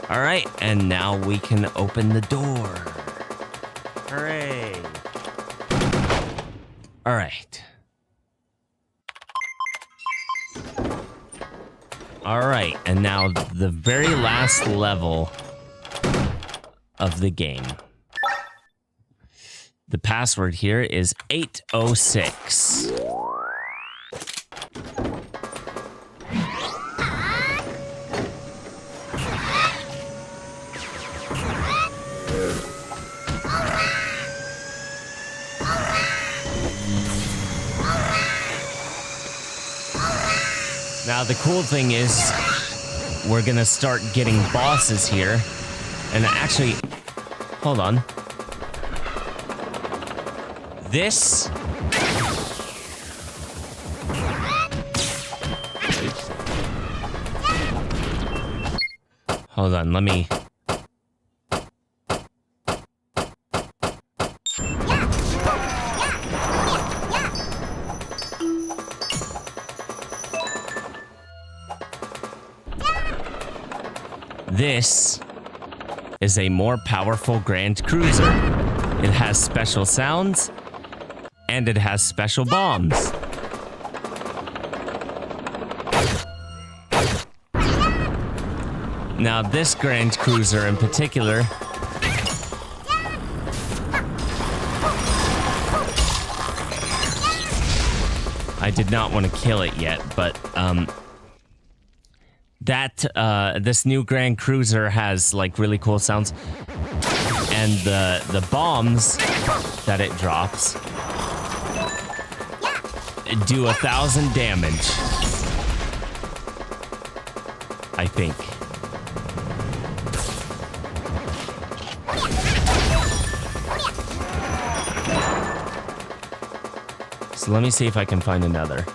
All right, and now we can open the door. Hooray. All right. All right, and now the very last level of the game. The password here is 806. Now, the cool thing is, we're gonna start getting bosses here. And actually, hold on. This... Oops. Hold on, let me... This is a more powerful Grand Cruiser. It has special sounds, and it has special bombs. Now, this Grand Cruiser in particular I did not want to kill it yet, but this new Grand Cruiser has like really cool sounds, and the bombs that it drops do 1,000 damage, I think. So let me see if I can find another.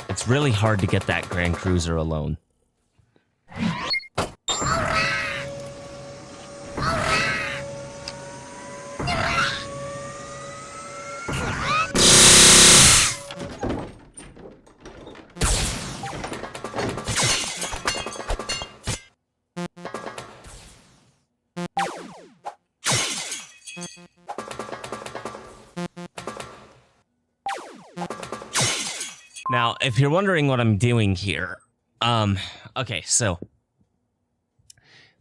It's really hard to get that Grand Cruiser alone. Now, if you're wondering what I'm doing here, okay, so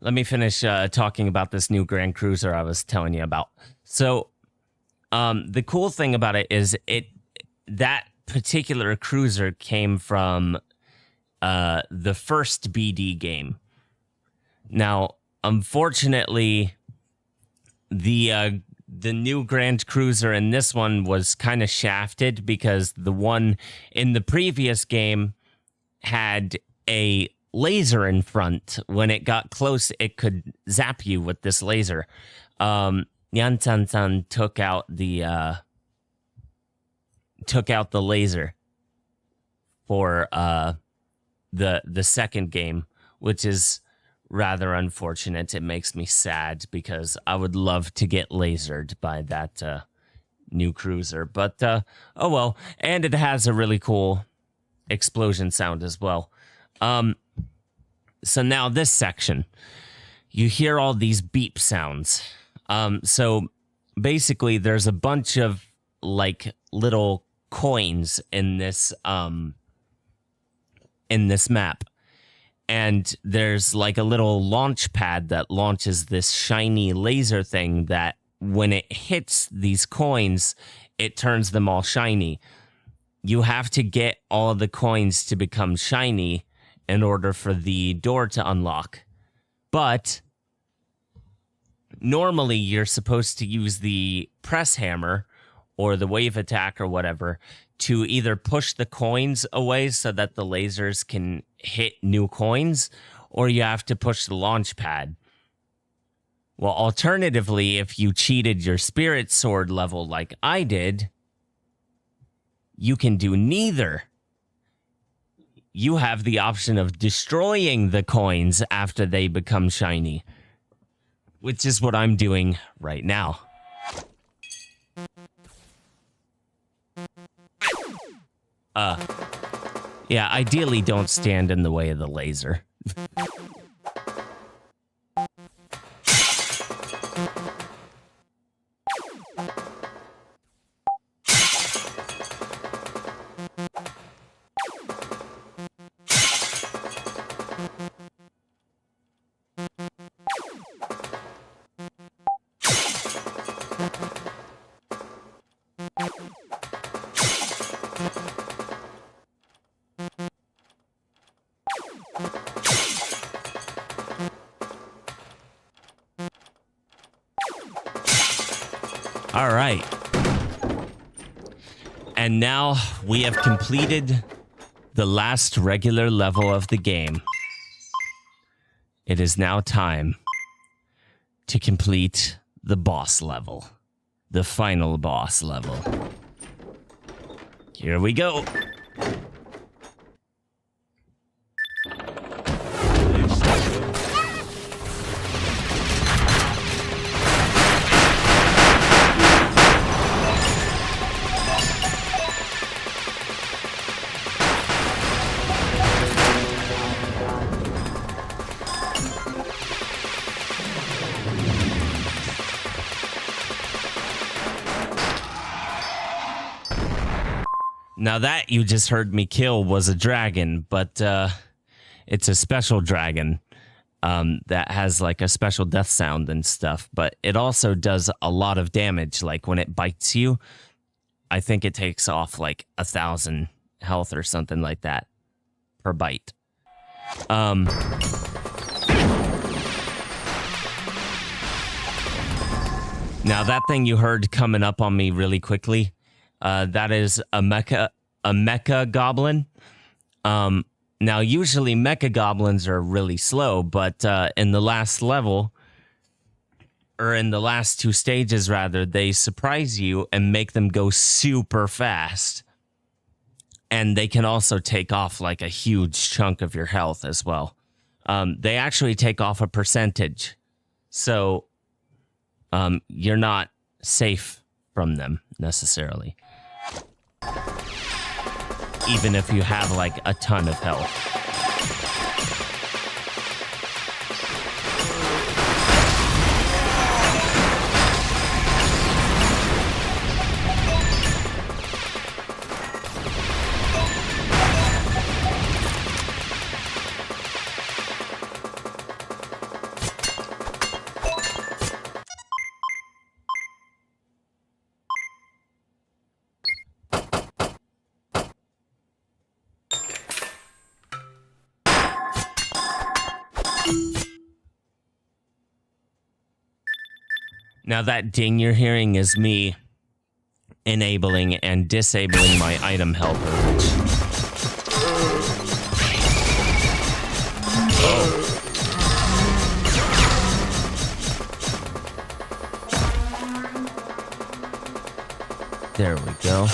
let me finish talking about this new Grand Cruiser I was telling you about. So, the cool thing about it is that particular cruiser came from the first BD game. Now, unfortunately, the new Grand Cruiser in this one was kind of shafted because the one in the previous game had a laser in front. When it got close, it could zap you with this laser. Yan-san-san took out the laser for the second game, which is rather unfortunate. It makes me sad because I would love to get lasered by that new cruiser. But, oh well. And it has a really cool explosion sound as well. So now this section, you hear all these beep sounds. So basically there's a bunch of like little coins in this map. And there's like a little launch pad that launches this shiny laser thing that when it hits these coins, it turns them all shiny. You have to get all the coins to become shiny in order for the door to unlock. But normally you're supposed to use the press hammer or the wave attack or whatever to either push the coins away so that the lasers can hit new coins, or you have to push the launch pad. Well, alternatively, if you cheated your spirit sword level like I did, you can do neither. You have the option of destroying the coins after they become shiny, which is what I'm doing right now. Yeah, ideally don't stand in the way of the laser. All right. And now we have completed the last regular level of the game. It is now time to complete the boss level, the final boss level. Here we go. Now that you just heard me kill was a dragon, but it's a special dragon that has like a special death sound and stuff, but it also does a lot of damage. Like when it bites you, I think it takes off like 1,000 health or something like that per bite. Now that thing you heard coming up on me really quickly, that is a mecha goblin. Now, usually mecha goblins are really slow, but in the last level, or in the last two stages, rather, they surprise you and make them go super fast. And they can also take off like a huge chunk of your health as well. They actually take off a percentage. So you're not safe from them necessarily, even if you have like a ton of health. Now that ding you're hearing is me enabling and disabling my item helper, which... There we go.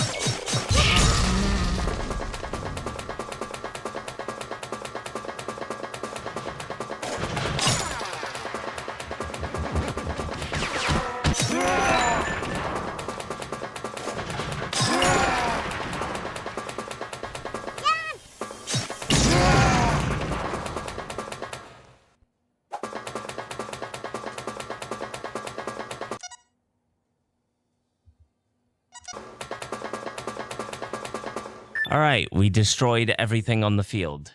All right, we destroyed everything on the field.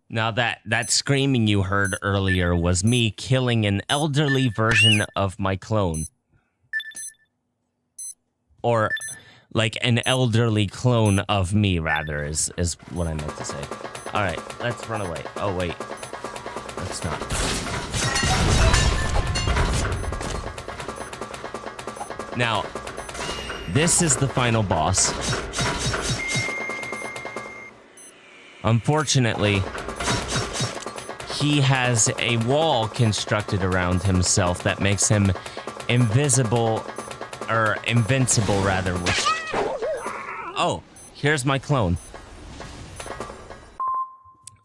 Now that screaming you heard earlier was me killing an elderly version of my clone. Or like an elderly clone of me, rather, is what I meant to say. All right, let's run away. Oh, wait. Let's not. Now, this is the final boss. Unfortunately, he has a wall constructed around himself that makes him invisible, or invincible, rather. Oh, here's my clone.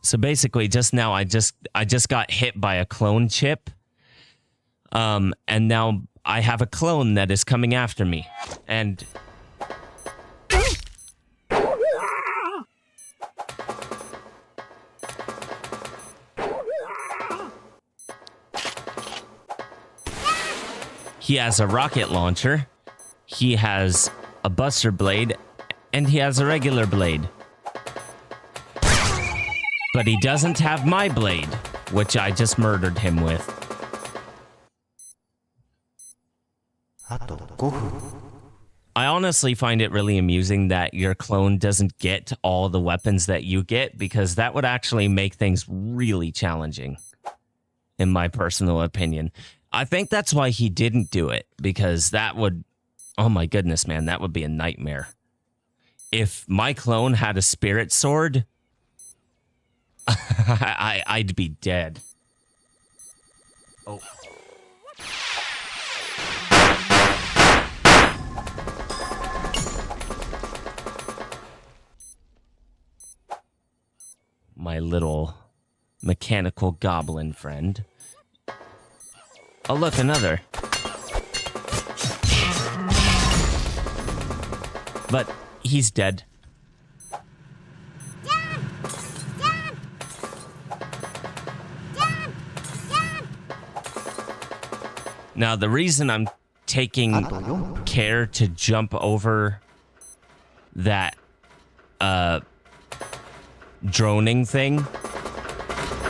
So basically, just now, I just got hit by a clone chip. And now I have a clone that is coming after me. And he has a rocket launcher, he has a buster blade, and he has a regular blade. But he doesn't have my blade, which I just murdered him with. I honestly find it really amusing that your clone doesn't get all the weapons that you get, because that would actually make things really challenging, in my personal opinion. I think that's why he didn't do it, because that would... Oh my goodness, man, that would be a nightmare. If my clone had a spirit sword, I'd be dead. Oh. My little mechanical goblin friend. Oh, look, another. But he's dead. Now, the reason I'm taking care to jump over that droning thing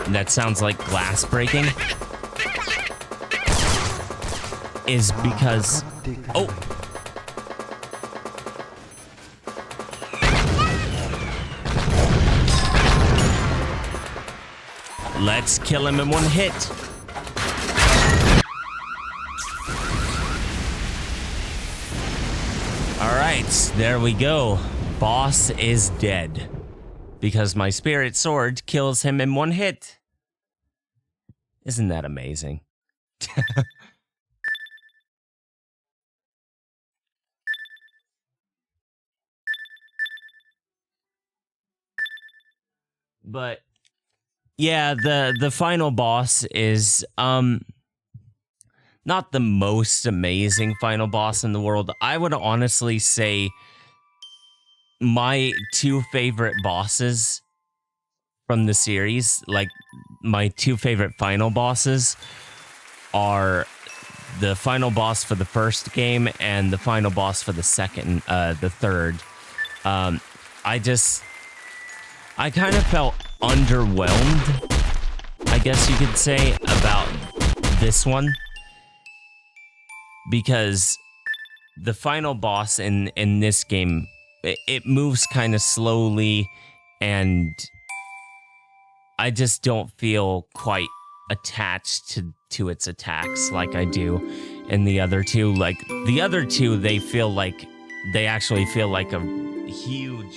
that sounds like glass breaking is because... Oh! Let's kill him in one hit. All right, there we go. Boss is dead. Because my spirit sword kills him in one hit. Isn't that amazing? But yeah, the final boss is not the most amazing final boss in the world. I would honestly say my two favorite bosses from the series, like my two favorite final bosses, are the final boss for the first game and the final boss for the third. I kind of felt underwhelmed, I guess you could say, about this one, because the final boss in this game, it moves kind of slowly, and I just don't feel quite attached to its attacks like I do in the other two. Like, the other two, they actually feel like a huge...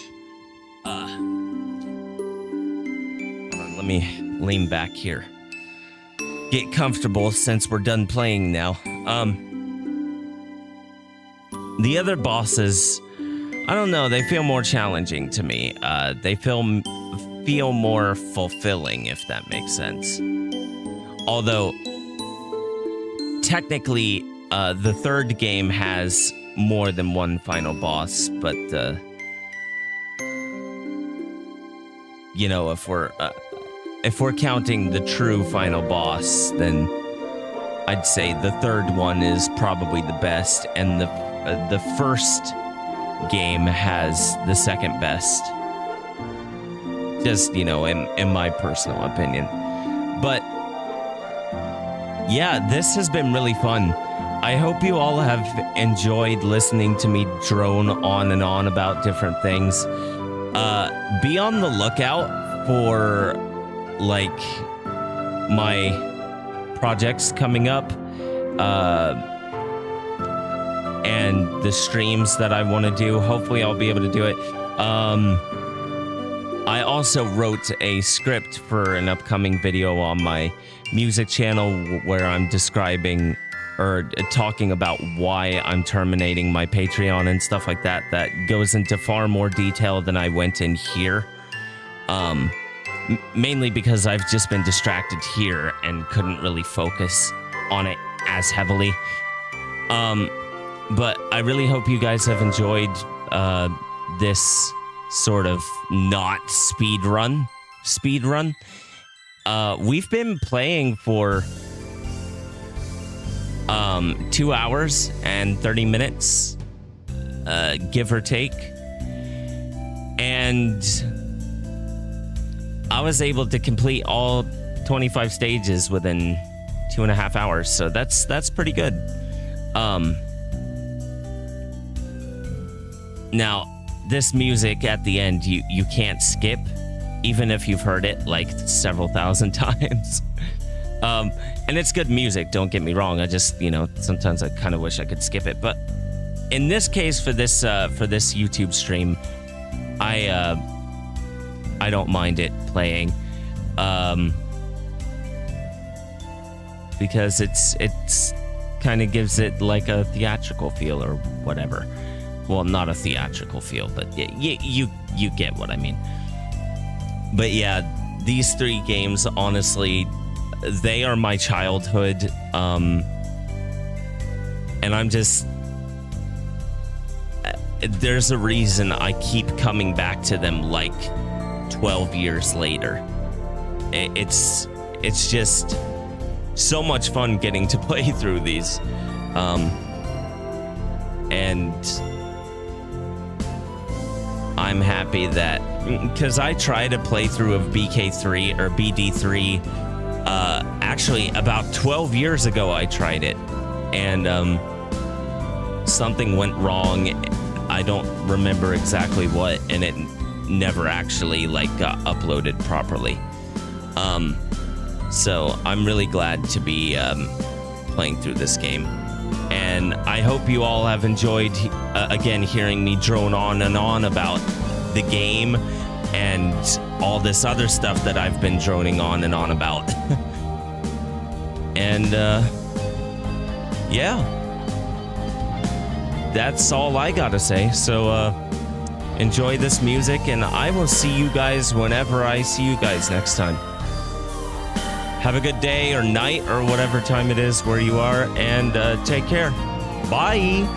Hold on, let me lean back here. Get comfortable since we're done playing now. The other bosses... I don't know, they feel more challenging to me. They feel more fulfilling, if that makes sense. Although, technically, the third game has more than one final boss, but, you know, if we're counting the true final boss, then I'd say the third one is probably the best, and the first game has the second best Just, in my personal opinion. But yeah, this has been really fun. I hope you all have enjoyed listening to me drone on and on about different things. Be on the lookout for like my projects coming up and the streams that I want to do. Hopefully I'll be able to do it. I also wrote a script for an upcoming video on my music channel where I'm describing or talking about why I'm terminating my Patreon and stuff like that. That goes into far more detail than I went in here. Mainly because I've just been distracted here and couldn't really focus on it as heavily. But I really hope you guys have enjoyed this sort of not speed run. We've been playing for 2 hours and 30 minutes, give or take. And I was able to complete all 25 stages within 2.5 hours, so that's pretty good. Now, this music at the end, you can't skip, even if you've heard it like several thousand times. And it's good music, don't get me wrong. I just, sometimes I kind of wish I could skip it. But in this case, for this YouTube stream, I don't mind it playing, because it's kind of gives it like a theatrical feel or whatever. Well, not a theatrical feel, but you get what I mean. But yeah, these 3 games, honestly, they are my childhood, and I'm just, there's a reason I keep coming back to them like 12 years later. It's just so much fun getting to play through these, and I'm happy that, because I tried a playthrough of BK3 or BD3 actually about 12 years ago. I tried it, and something went wrong. I don't remember exactly what, and it never actually got uploaded properly. So I'm really glad to be playing through this game. And I hope you all have enjoyed, again, hearing me drone on and on about the game and all this other stuff that I've been droning on and on about. And, yeah. That's all I gotta say. So, enjoy this music, and I will see you guys whenever I see you guys next time. Have a good day or night or whatever time it is where you are, and take care. Bye.